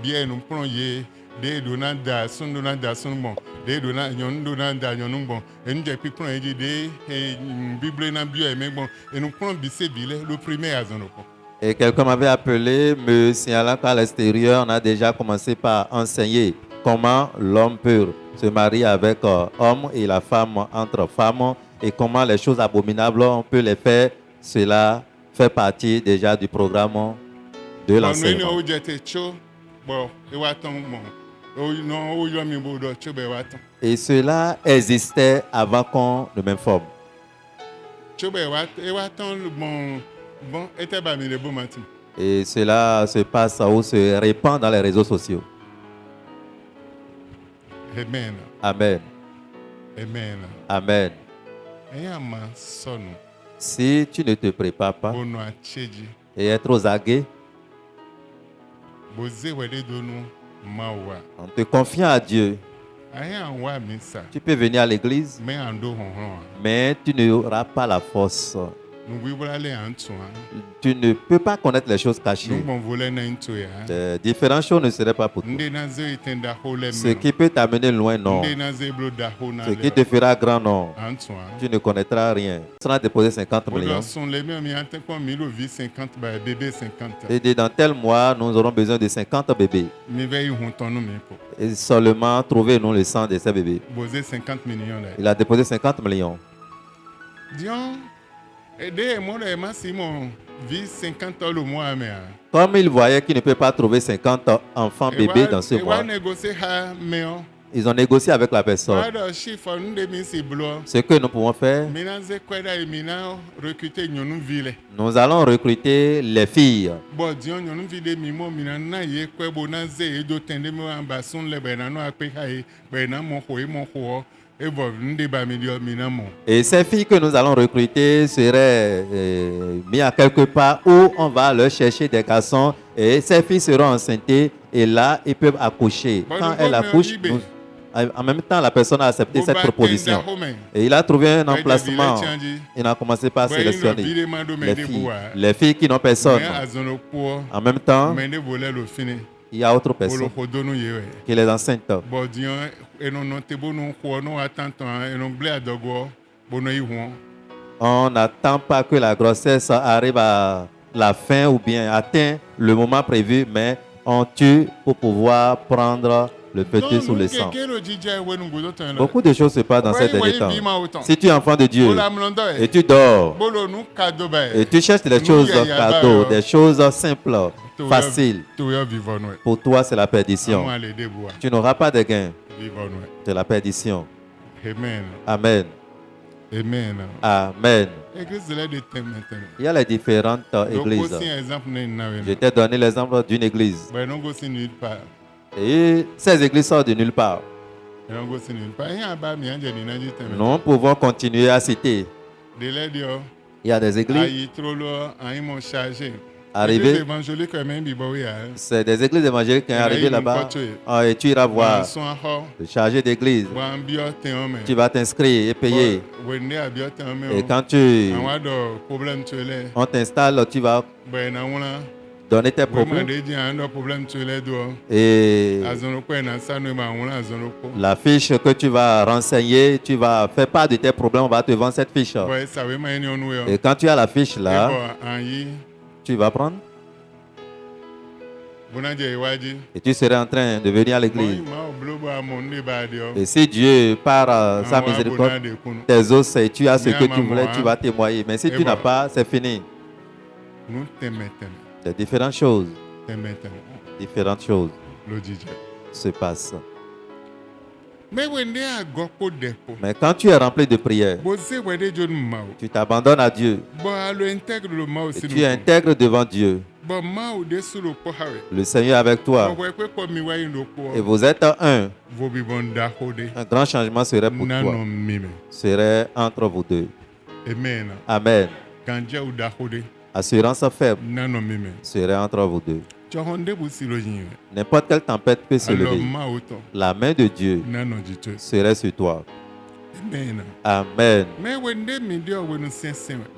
Bien nous plonger des donanda son donanda son bon des donanda yon bon et nous depuis plonger des bible na bio et bon et nous plonger bise bile le premier à zone. Et quelqu'un m'avait appelé me signalant qu'à l'extérieur on a déjà commencé par enseigner comment l'homme peut se marier avec homme et la femme entre femmes et comment les choses abominables on peut les faire. Cela fait partie déjà du programme de l'enseignement. Et cela existait avant qu'on ne m'informe. Bon, et cela se passe ou se répand dans les réseaux sociaux. Amen. Amen. Amen. Amen. Si tu ne te prépares pas et être aux aguets, en te confiant à Dieu, tu peux venir à l'église, mais tu n'auras pas la force. Tu ne peux pas connaître les choses cachées. Différentes choses ne seraient pas pour toi. Ce qui peut t'amener loin, non. Ce qui te fera grand, non. Tu ne connaîtras rien. Tu vas déposer 50 millions. Et dit, dans tel mois, nous aurons besoin de 50 bébés. Et seulement trouver nous le sang de ces bébés. Il a déposé 50 millions. Comme il voyait qu'il ne peut pas trouver 50 enfants bébés dans ce mois, ils ont négocié avec la personne. Ce que nous pouvons faire, nous allons recruter les filles. Et ces filles que nous allons recruter seraient mises à quelque part où on va leur chercher des garçons et ces filles seront enceintes et là ils peuvent accoucher. Quand elles accouchent, en même temps la personne a accepté cette proposition et il a trouvé un emplacement. Il a commencé par sélectionner les filles qui n'ont personne. En même temps, il y a autre personne qui les enceinte. On n'attend pas que la grossesse arrive à la fin ou bien atteint le moment prévu, mais on tue pour pouvoir prendre le petit sous le sang. Beaucoup de choses se passent dans ces derniers temps. Si tu es enfant de Dieu et tu dors et tu cherches des choses cadeaux, des choses simples, faciles, pour toi c'est la perdition. Tu n'auras pas de gain. C'est la perdition. Amen. Amen. Amen. Il y a les différentes églises. Je t'ai donné l'exemple d'une église. Et ces églises sortent de nulle part. Nous pouvons continuer à citer. Il y a des églises arrivées. C'est des églises évangéliques qui sont arrivées là-bas. Et tu iras voir le chargé d'église. Tu vas t'inscrire et payer. Et quand on t'installe, tu vas donner tes problèmes. Et la fiche que tu vas renseigner, tu vas faire part de tes problèmes, on va te vendre cette fiche. Et quand tu as la fiche là, tu vas prendre. Et tu serais en train de venir à l'église. Et si Dieu, par sa miséricorde, tes os, tu as ce que tu voulais, tu vas témoigner. Mais si tu n'as pas, c'est fini. De différentes choses. Différentes choses se passent. Mais quand tu es rempli de prière, tu t'abandonnes à Dieu. Et tu intègres devant Dieu. Le Seigneur est avec toi. Et vous êtes un. Un grand changement serait pour toi. Serait entre vous deux. Amen. Assurance faible serait entre vous deux. N'importe quelle tempête peut se lever. La main de Dieu serait sur toi. Amen.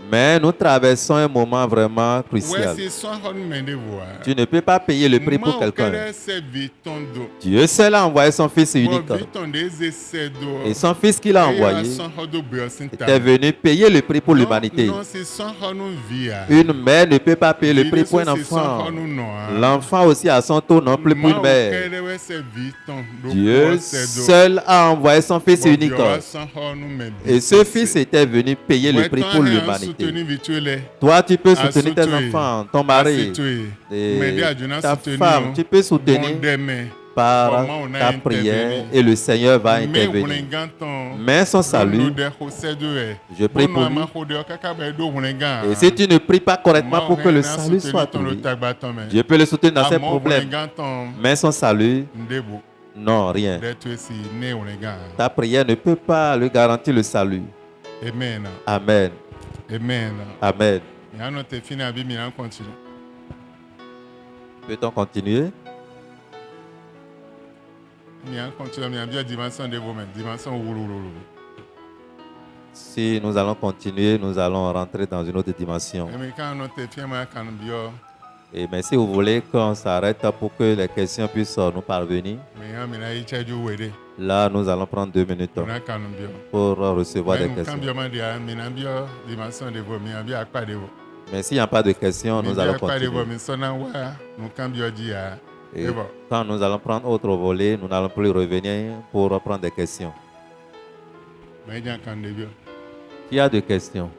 Mais nous traversons un moment vraiment crucial. Tu ne peux pas payer le prix pour quelqu'un. Dieu seul a envoyé son Fils unique. Et son Fils qu'il a envoyé était venu payer le prix pour l'humanité. Une mère ne peut pas payer le prix pour un enfant. L'enfant aussi à son tour non plus pour une mère. Dieu seul a envoyé son Fils unique. Et ce fils était venu payer le prix pour l'humanité. Toi, tu peux soutenir tes enfants, ton mari, ta femme, tu peux soutenir par ta prière et le Seigneur va intervenir. Mais son salut, je prie pour lui. Et si tu ne pries pas correctement pour que le salut soit trouvé, Dieu peut le soutenir dans ses problèmes. Mais son salut, non, rien. Ta prière ne peut pas lui garantir le salut. Amen. Amen. Amen. Amen. Peut-on continuer? Si nous allons continuer, nous allons rentrer dans une autre dimension. Et mais si vous voulez qu'on s'arrête pour que les questions puissent nous parvenir, là nous allons prendre 2 minutes pour recevoir des questions. Mais s'il n'y a pas de questions, nous allons continuer. Et quand nous allons prendre autre volet, nous n'allons plus revenir pour reprendre des questions. Qui a des questions?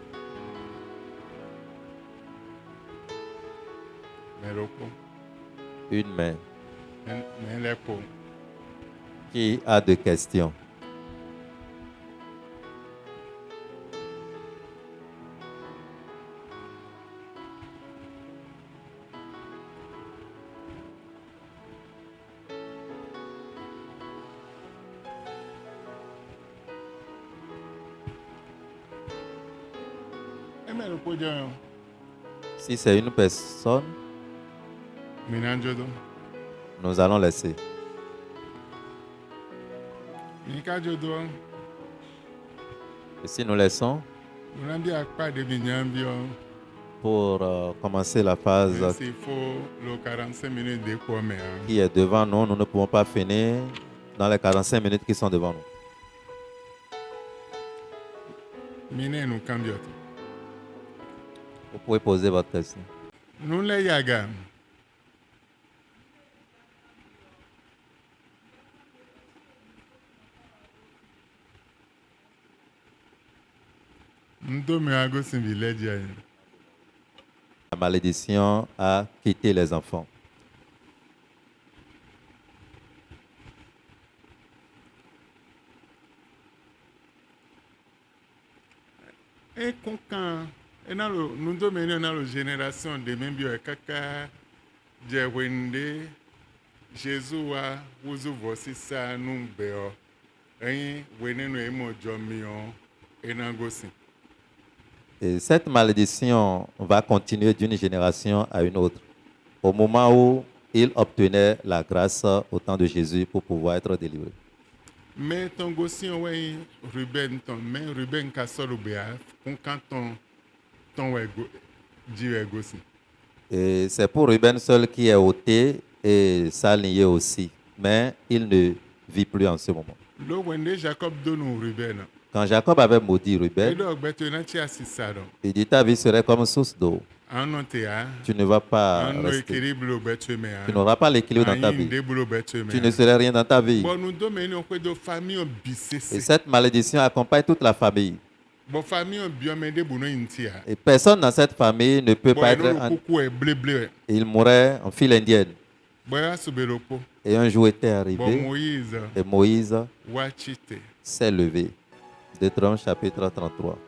Une main. Qui a des questions? Si c'est une personne, nous allons laisser. Et si nous laissons, pour commencer la phase qui est devant nous, nous ne pouvons pas finir dans les 45 minutes qui sont devant nous. Vous pouvez poser votre question. La malédiction a quitté les enfants. Et quand nous dominons la génération de même bio kaka jewende Jésus a wuzu vosi sa numbeo ein wenenu emo jomio enangosi. Et cette malédiction va continuer d'une génération à une autre. Au moment où il obtenait la grâce au temps de Jésus pour pouvoir être délivré. Mais ton gosi ouais Ruben ton mais Ruben kasolubea quand ton gosi. Et c'est pour Ruben seul qui est ôté et s'aligné aussi. Mais il ne vit plus en ce moment. Quand Jacob avait maudit Ruben, il dit ta vie serait comme source d'eau. Tu ne vas pas rester. Tu n'auras pas l'équilibre dans ta vie. Tu ne serais rien dans ta vie. Et cette malédiction accompagne toute la famille. Et personne dans cette famille ne peut pas être... Il mourrait en file indienne. Et un jour était arrivé et Moïse s'est levé. Deutéronome chapitre 33,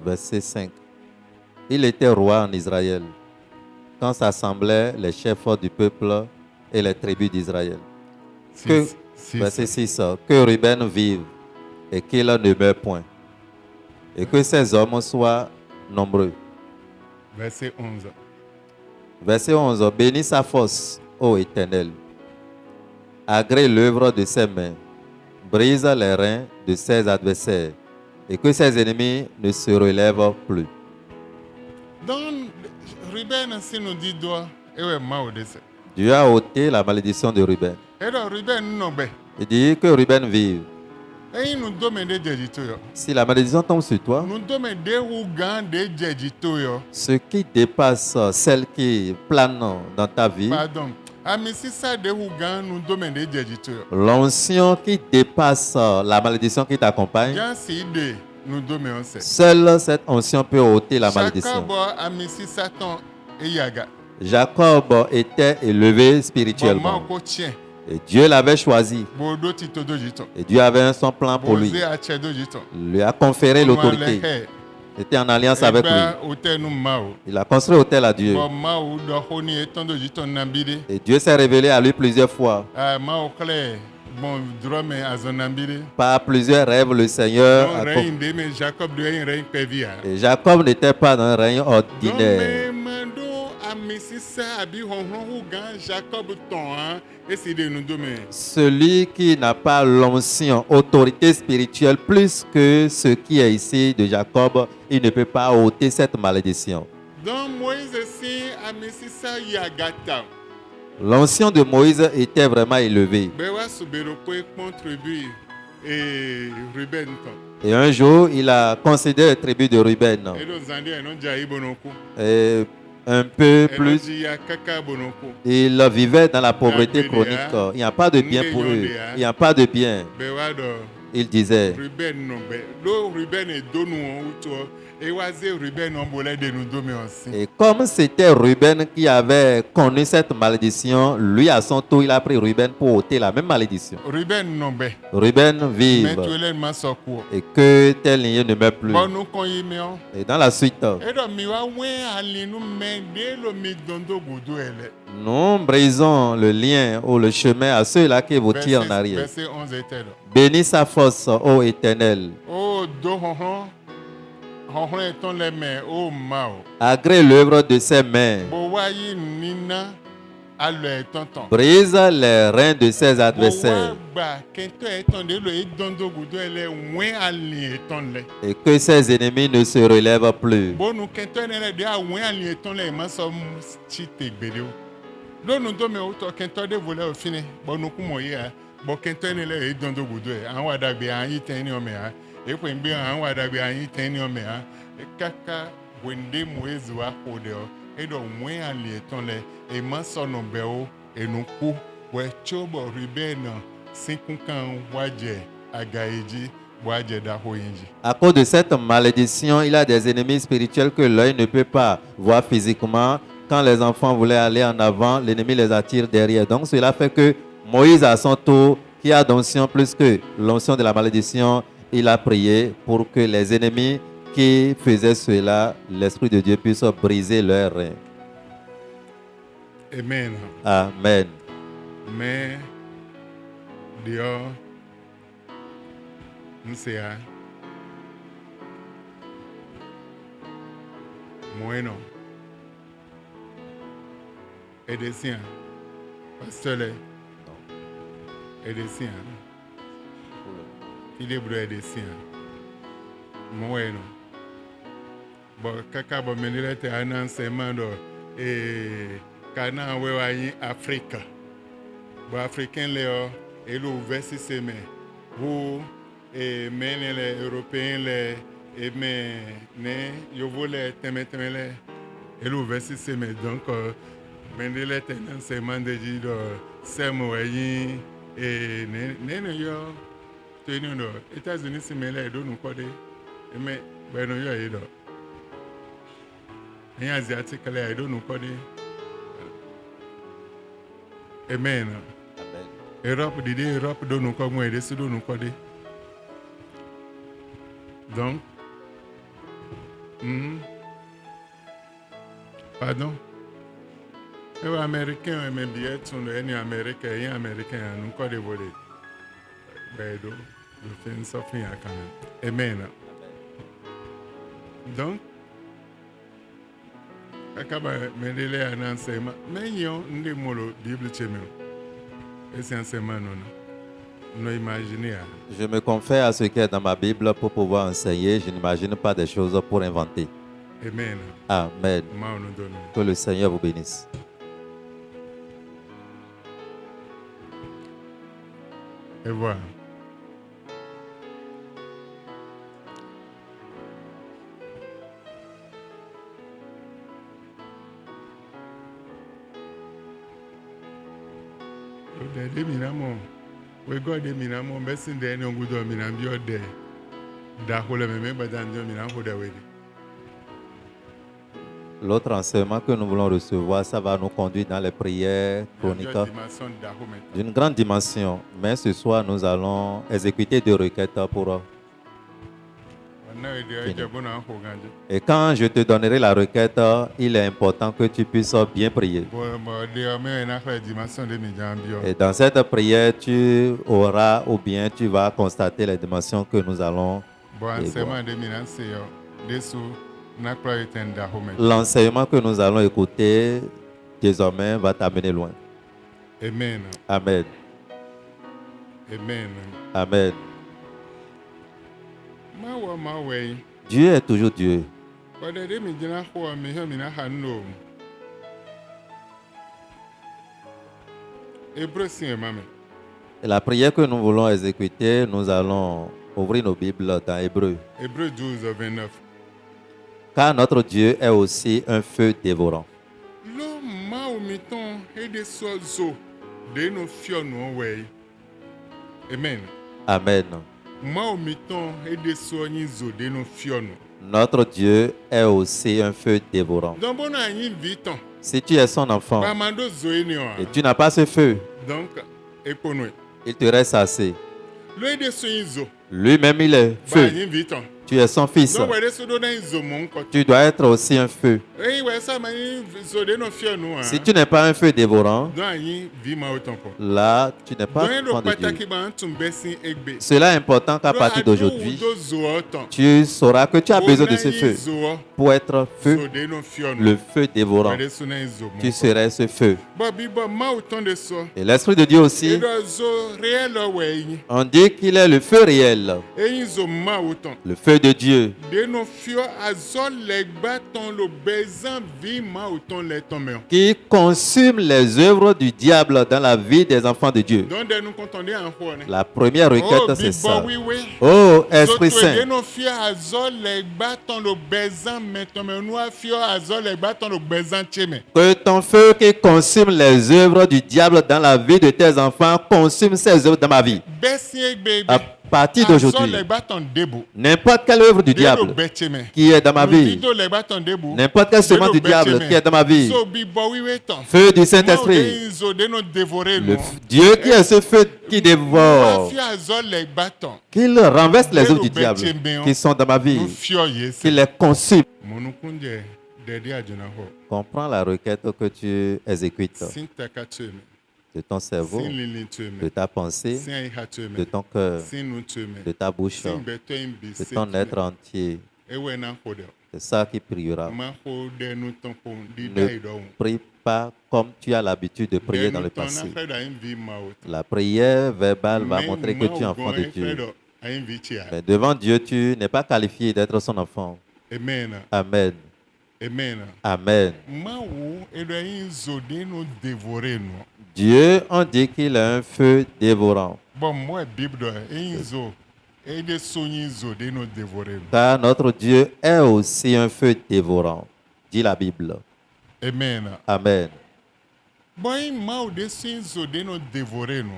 verset 5. Il était roi en Israël quand s'assemblaient les chefs du peuple et les tribus d'Israël. Verset 6. Que Ruben vive et qu'il ne meure point, et que ces hommes soient nombreux. Verset 11. Verset 11. Bénis sa force, ô Éternel. Agrée l'œuvre de ses mains. Brise les reins de ses adversaires, et que ses ennemis ne se relèvent plus. Dieu a ôté la malédiction de Ruben. Il dit que Ruben vive. Si la malédiction tombe sur toi, ce qui dépasse celle qui plane dans ta vie, l'onction qui dépasse la malédiction qui t'accompagne, seule cette onction peut ôter la malédiction. Jacob était élevé spirituellement. Et Dieu l'avait choisi. Et Dieu avait son plan pour lui. Il lui a conféré l'autorité. Il était en alliance avec lui. Il a construit l'autel à Dieu. Et Dieu s'est révélé à lui plusieurs fois. Par plusieurs rêves, le Seigneur a et Jacob n'était pas dans un règne ordinaire. Celui qui n'a pas l'onction, autorité spirituelle plus que ce qui est ici de Jacob, il ne peut pas ôter cette malédiction. L'onction de Moïse était vraiment élevée. Et un jour, il a considéré la tribu de Ruben. Et un peu plus, ils vivaient dans la pauvreté chronique. Il n'y a pas de bien pour eux. Il n'y a pas de bien. Il disait. Et comme c'était Ruben qui avait connu cette malédiction, lui à son tour, il a pris Ruben pour ôter la même malédiction. Ruben vive. Et que tel lignée ne meurt plus. Et dans la suite, nous brisons le lien ou le chemin à ceux-là qui vous tirent en arrière. Bénis sa force, ô Éternel. Agrée l'œuvre de ses mains. Brise les reins de ses adversaires. Et que ses ennemis ne se relèvent plus. À cause de cette malédiction, il a des ennemis spirituels que l'œil ne peut pas voir physiquement. Quand les enfants voulaient aller en avant, l'ennemi les attire derrière. Donc cela fait que Moïse à son tour, qui a d'onction plus que l'onction de la malédiction, il a prié pour que les ennemis qui faisaient cela, l'Esprit de Dieu puisse briser leurs reins. Amen. Amen. Mais Dieu nous sait bueno et des siens pasteur et des siens il est brûlé des siens bueno bon kaka bon menile te annoncer mando et kana wewa yin Afrique bon africain léo et le verset semaine vous et men les européens les et mais ne yovo les temetemele et le verset semaine donc menile te annoncer mando dit semo yin et ne yo tenu no États-Unis semele do nous code mais ben yo yi do en asiatique là do nous code. Amen. Europe did Europe do nous comme moi des do nous code. Donc pardon. Les Américains même bien sont les Américains nous code volé. Bedo le fin suffit quand même. Amen. Donc akaba mendele annoncer mais yo ndé molo Bible chemé. Essentiellement non imaginer. Je me confie à ce qui est dans ma Bible pour pouvoir enseigner. Je n'imagine pas des choses pour inventer. Amen. Amen. Que le Seigneur vous bénisse. Et voilà. De minamo we God de minamo besin de no gudo minam bi ode da hole me badan de minam ho da we. L'autre enseignement que nous voulons recevoir, ça va nous conduire dans les prières chroniques d'une grande dimension. Mais ce soir, nous allons exécuter des requêtes pour finir. Et quand je te donnerai la requête, il est important que tu puisses bien prier. Et dans cette prière, tu auras ou bien tu vas constater les dimensions que nous allons voir. L'enseignement que nous allons écouter désormais va t'amener loin. Amen. Amen. Amen. Amen. Dieu est toujours Dieu. Et la prière que nous voulons exécuter, nous allons ouvrir nos Bibles dans Hébreux. Hébreux 12, 29. Car notre Dieu est aussi un feu dévorant. Amen. Amen. Notre Dieu est aussi un feu dévorant. Si tu es son enfant et tu n'as pas ce feu, il te reste assez. Lui-même, il est feu. Tu es son fils. Tu dois être aussi un feu. Si tu n'es pas un feu dévorant, là, tu n'es pas enfant de Dieu. Cela est important qu'à partir d'aujourd'hui, tu sauras que tu as besoin de ce feu pour être feu, le feu dévorant. Tu serais ce feu. Et l'Esprit de Dieu aussi, on dit qu'il est le feu réel. Le feu de Dieu. Qui consume les œuvres du diable dans la vie des enfants de Dieu. La première requête, c'est ça. Oh, Esprit Saint. Que ton feu qui consume les œuvres du diable dans la vie de tes enfants consume ces œuvres dans ma vie. À partir d'aujourd'hui, n'importe quelle œuvre du diable qui est dans ma vie, n'importe quelle semence du diable qui est dans ma vie, feu du Saint-Esprit, le Dieu qui est ce feu qui dévore, qu'il renverse les œuvres du diable qui sont dans ma vie, qu'il les consume. Comprends la requête que tu exécutes de ton cerveau, de ta pensée, de ton cœur, de ta bouche, de ton être entier. C'est ça qui priera. Ne prie pas comme tu as l'habitude de prier dans le passé. La prière verbale va montrer que tu es enfant de Dieu. Mais devant Dieu, tu n'es pas qualifié d'être son enfant. Amen. Amen. Amen. Amen. Dieu, on dit qu'il a un feu dévorant. Car notre Dieu est aussi un feu dévorant, dit la Bible. Amen. Amen.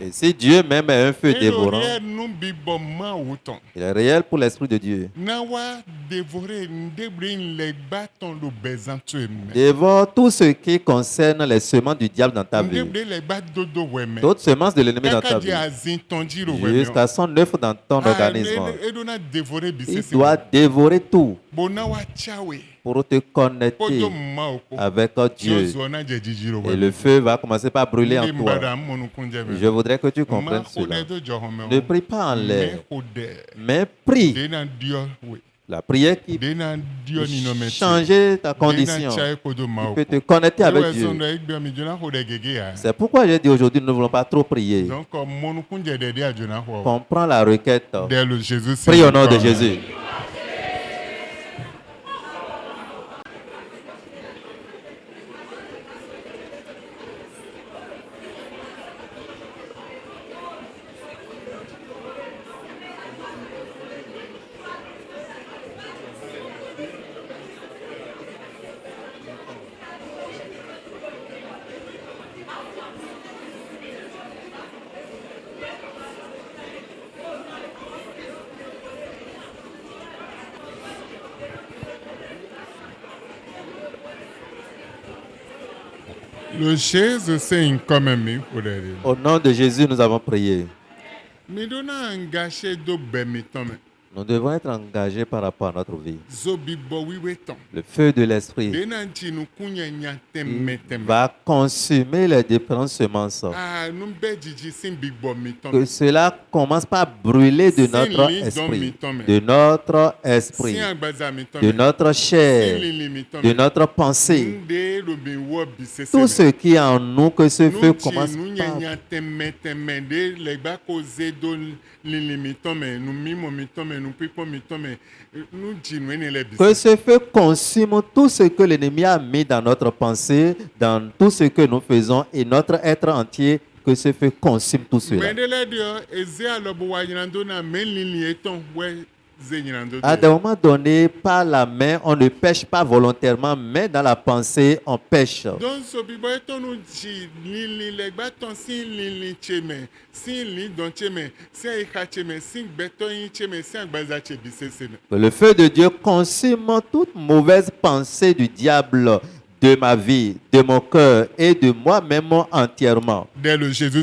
Et si Dieu même est un feu dévorant, il est réel pour l'Esprit de Dieu. Dévore tout ce qui concerne les semences du diable dans ta vie. D'autres semences de l'ennemi dans ta vie. Jusqu'à son œuvre dans ton organisme. Il doit dévorer tout pour te connecter avec Dieu. Et le feu va commencer par brûler en toi. Je voudrais que tu comprennes cela. Ne prie pas en l'air, mais prie. La prière qui peut changer ta condition, qui peut te connecter avec Dieu. C'est pourquoi j'ai dit aujourd'hui, nous ne voulons pas trop prier. Comprends la requête. Prie au nom de Jésus. Au nom de Jésus, nous avons prié. Nous devons être engagés par rapport à notre vie. Le feu de l'esprit va consumer les différentes semences. Que cela commence par brûler de notre esprit, de notre chair, de notre pensée. Tout ce qui est en nous, que ce feu commence par... Que ce feu consume tout ce que l'ennemi a mis dans notre pensée, dans tout ce que nous faisons et notre être entier, que ce feu consume tout cela. À des moments donnés, par la main, on ne pêche pas volontairement, mais dans la pensée, on pêche. Le feu de Dieu consume toute mauvaise pensée du diable de ma vie, de mon cœur et de moi-même entièrement.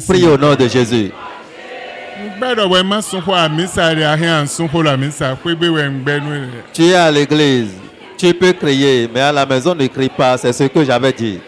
Prie au nom de Jésus. Tu es à l'église, tu peux crier, mais à la maison ne crie pas, c'est ce que j'avais dit.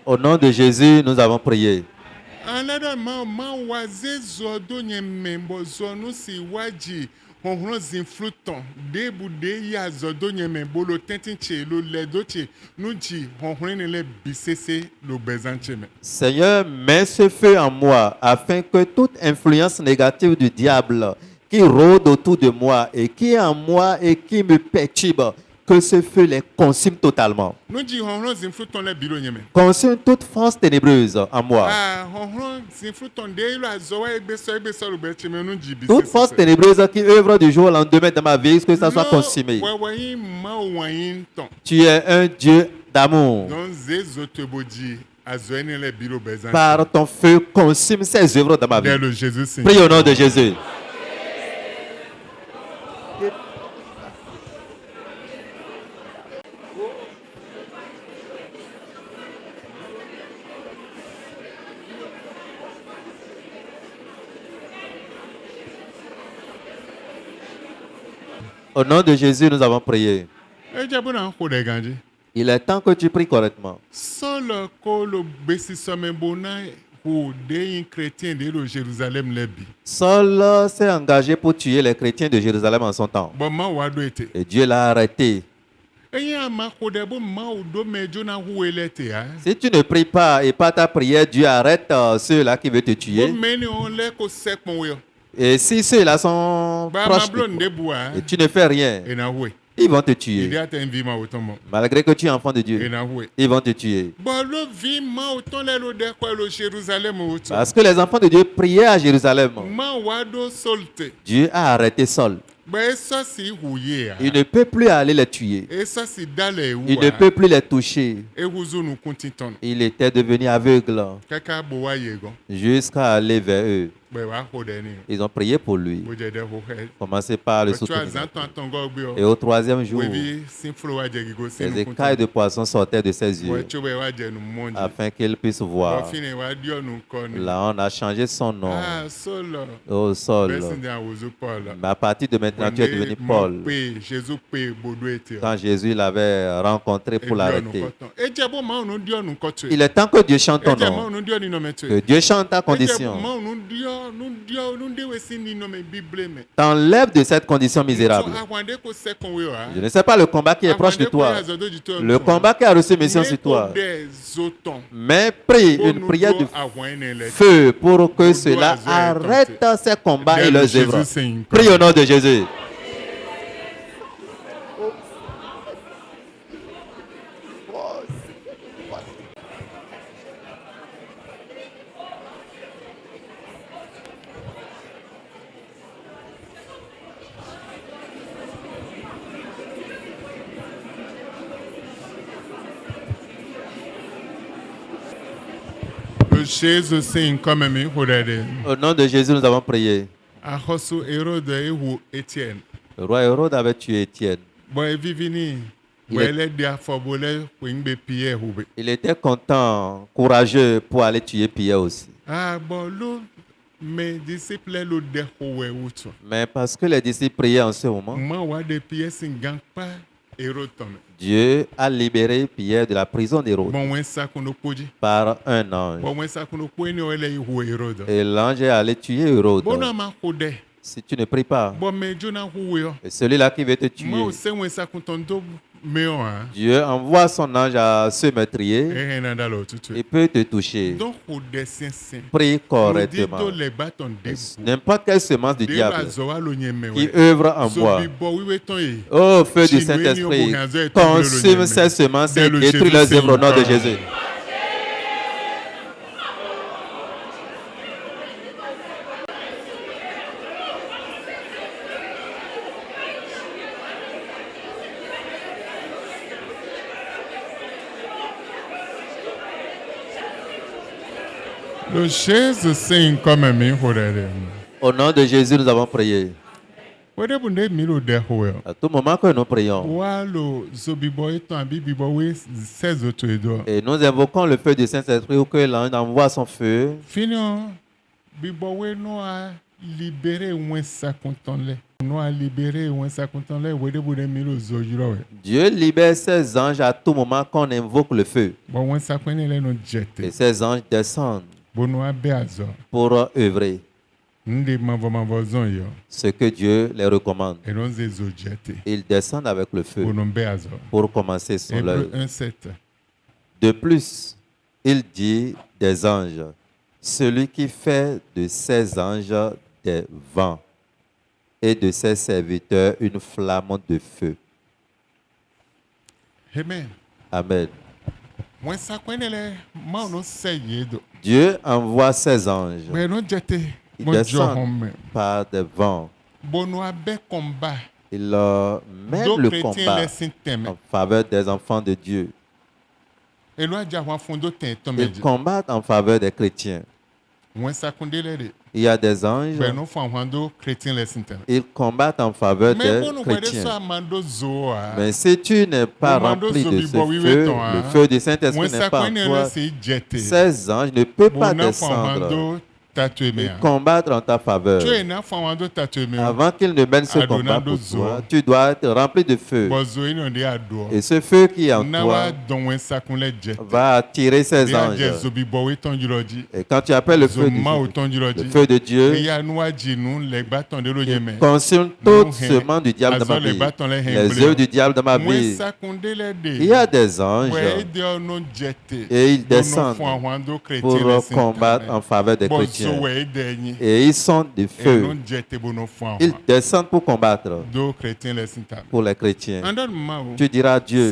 Au nom de Jésus, nous avons prié. Seigneur, mets ce feu en moi afin que toute influence négative du diable qui rôde autour de moi et qui est en moi et qui me perturbe, que ce feu les consume totalement. Consume toute force ténébreuse en moi. Toute force ténébreuse qui œuvre du jour au lendemain dans ma vie, que ça soit consumé. Tu es un Dieu d'amour. Par ton feu, consume ces œuvres dans ma vie. Prie au nom de Jésus. Au nom de Jésus, nous avons prié. Il est temps que tu pries correctement. Saul s'est engagé pour tuer les chrétiens de Jérusalem en son temps. Et Dieu l'a arrêté. Si tu ne pries pas et par ta prière, Dieu arrête ceux-là qui veulent te tuer. Et si ceux-là sont proches de toi, et tu ne fais rien, ils vont te tuer. Malgré que tu es enfant de Dieu, ils vont te tuer. Parce que les enfants de Dieu priaient à Jérusalem. Dieu a arrêté Saul. Il ne peut plus aller les tuer. Il ne peut plus les toucher. Il était devenu aveugle jusqu'à aller vers eux. Ils ont prié pour lui. Commencez par le soutenir. Et au troisième jour, les écailles de poisson sortaient de ses yeux afin qu'il puisse voir. Là, on a changé son nom. Oh, Saul. Mais à partir de maintenant, tu es devenu Paul. Quand Jésus l'avait rencontré pour l'arrêter. Il est temps que Dieu chante ton nom. Que Dieu chante ta condition. T'enlèves de cette condition misérable. Je ne sais pas le combat qui est proche de toi, le combat qui a reçu mission sur toi. Mais prie une prière du feu pour que cela arrête ces combats et leurs œuvres. Prie au nom de Jésus. Au nom de Jésus, nous avons prié. Le roi Hérode avait tué Étienne. Il était content, courageux pour aller tuer Pierre aussi. Mais parce que les disciples priaient en ce moment, Dieu a libéré Pierre de la prison d'Hérode par un ange. Et l'ange est allé tuer Hérode. Si tu ne pries pas, et celui-là qui veut te tuer, Dieu envoie son ange à ce meurtrier. Il peut te toucher. Prie correctement. N'importe quelle semence du diable qui œuvre en moi, oh feu du Saint-Esprit, consume ces semences et détruis leurs œuvres au nom de Jésus. Au nom de Jésus, nous avons prié. À tout moment que nous prions, et nous invoquons le feu du Saint-Esprit ou que l'ange envoie son feu. Dieu libère ses anges à tout moment qu'on invoque le feu. Et ces anges descendent pour œuvrer ce que Dieu les recommande. Ils descendent avec le feu pour commencer son œuvre. De plus, il dit des anges, celui qui fait de ses anges des vents et de ses serviteurs une flamme de feu. Amen. Amen. Dieu envoie ses anges. Ils descendent par des vents. Ils mènent le combat en faveur des enfants de Dieu. Ils combattent en faveur des chrétiens. Il y a des anges. Ils combattent en faveur des chrétiens. Mais si tu n'es pas rempli de ce feu, le feu du Saint-Esprit n'est pas en toi, ces anges ne peuvent pas descendre et combattre en ta faveur. Avant qu'ils ne mènent ce combat pour toi, tu dois être rempli de feu. Et ce feu qui est en toi va attirer ces anges. Et quand tu appelles le feu de Dieu, il consume toute semence du diable dans ma vie, les œuvres du diable dans ma vie. Il y a des anges et ils descendent pour combattre en faveur des chrétiens. Et ils sont des feux. Ils descendent pour combattre pour les chrétiens. Tu diras à Dieu,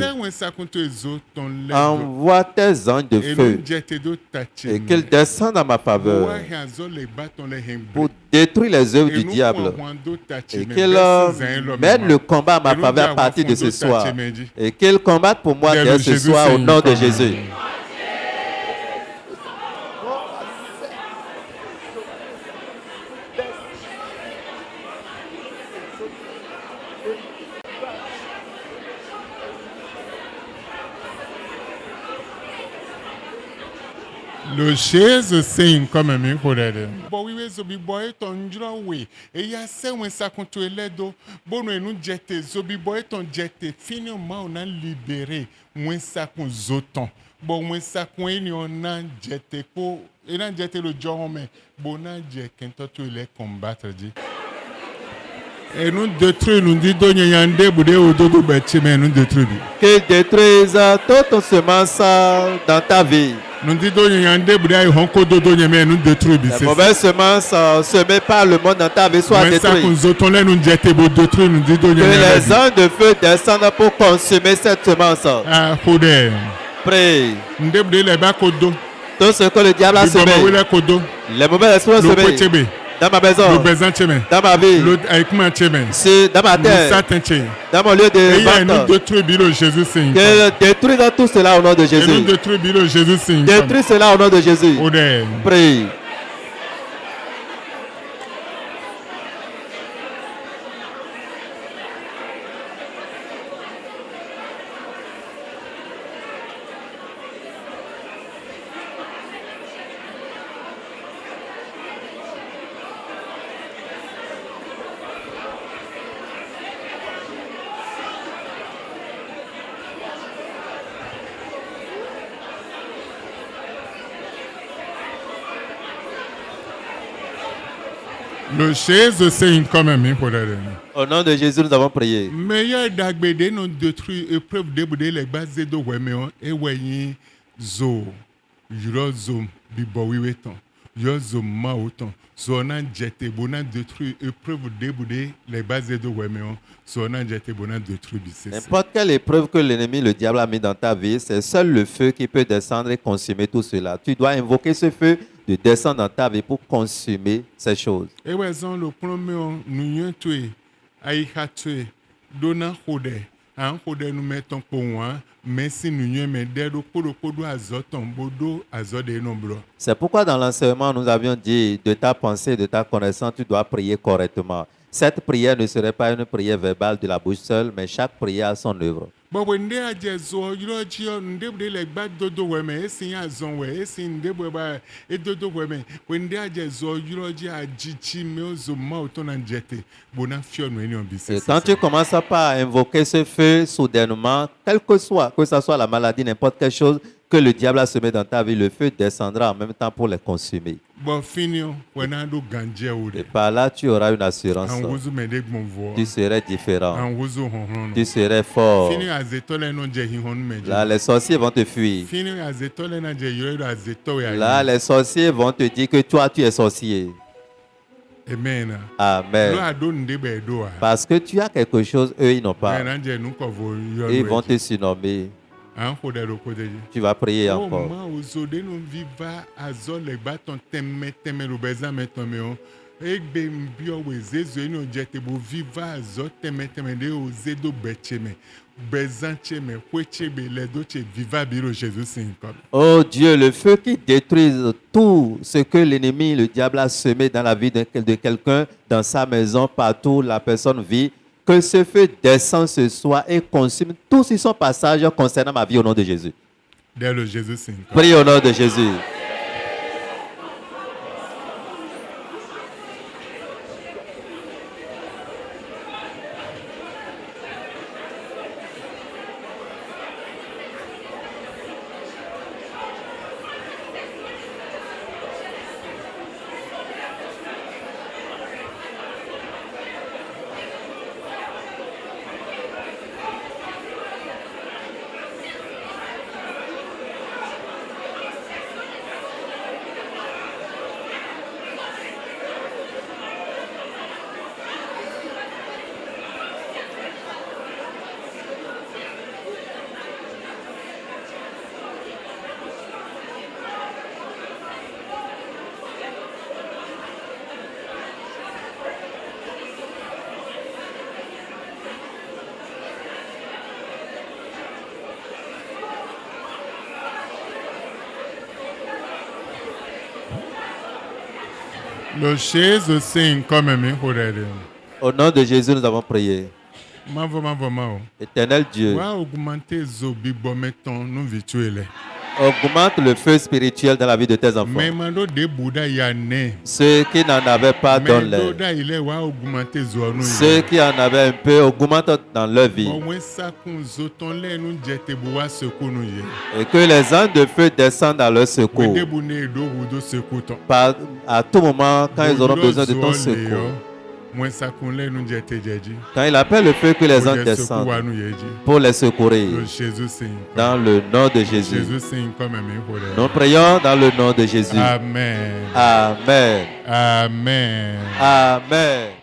envoie tes anges de feu et qu'ils descendent à ma faveur pour détruire les œuvres du diable et qu'ils mènent le combat à ma faveur à partir de ce soir et qu'ils combattent pour moi dès ce soir au nom de Jésus. Le Jésus c'est comme un micro d'aide. Bon oui zobi boy ton we et ya se wen sa konto eledo bono enu jete zobi boy ton jete finalement on a libéré wen sa kon zoton. Bon wen sa kon eni on a jete po Et là, j'ai été le jour, mais bon, j'ai qu'un tout les combattre. Et nous détruisons, nous disons, il y a un début ou deux bêtises, mais nous détruisons. Qu'il détruise toute ton semence dans ta vie. Nous disons, il y a un début, mais nous détruisons. La mauvaise semence semée par le monde dans ta vie soit détruite. Que les anges de feu descendent pour consommer cette semence. Prie. Tout ce que le diable a semé, les mauvais esprits ont semé dans ma maison, dans ma vie, dans ma terre, dans mon lieu de vente. Que détruis dans tout cela au nom de Jésus. Détruis cela au nom de Jésus. Prie. Le Jésus c'est une comme même pour Au nom de Jésus, nous avons prié. Meilleur d'agbede nous détruit épreuve de les bases de wemeo et weyin zo yuro zo bibo wiweton yo zo ma autant zona jete bona détruit épreuve de les bases de wemeo zona jete bona détruit bises. N'importe quelle épreuve que l'ennemi, le diable a mis dans ta vie, c'est seul le feu qui peut descendre et consumer tout cela. Tu dois invoquer ce feu de descendre dans ta vie pour consumer ces choses. Et ouais, le premier nous tué, aïkatue, donna hode, un hode nous mettons pour moi, mais si nous mettons des podo azoton, bodo azode nombre. C'est pourquoi dans l'enseignement, nous avions dit de ta pensée, de ta connaissance, tu dois prier correctement. Cette prière ne serait pas une prière verbale de la bouche seule, mais chaque prière a son œuvre. But when they are just so you know they like bad dodo women, sing as on way, sing they were by a dodo women. When they are just so you know jichi meals of mountain and jetty, bonafio no business. Quand tu commences par invoquer ce feu soudainement, quel que ce soit la maladie, n'importe quelle chose que le diable a semé dans ta vie, le feu descendra en même temps pour les consumer. Et par là, tu auras une assurance. Tu serais différent. Tu serais fort. Là, les sorciers vont te fuir. Là, les sorciers vont te dire que toi, tu es sorcier. Amen. Amen. Parce que tu as quelque chose, eux, ils n'ont pas. Ils vont te surnommer. Tu vas prier encore. Oh Dieu, le feu qui détruit tout ce que l'ennemi, le diable a semé dans la vie de quelqu'un, dans sa maison, partout la personne vit. Que ce feu descende ce soir et consume tout sur son passage concernant ma vie au nom de Jésus. Prie au nom de Jésus. Le Jésus sing comme même. Au nom de Jésus, nous avons prié. Éternel Dieu, Augmente le feu spirituel dans la vie de tes enfants. Ceux qui n'en avaient pas, donne-leur. Ceux qui en avaient un peu, augmente dans leur vie. Et que les anges de feu descendent à leur secours. À tout moment, quand ils auront besoin de ton secours. Quand il appelle le feu, que les anges descendent pour les secourir. Dans le nom de Jésus. Nous prions dans le nom de Jésus. Amen. Amen. Amen. Amen.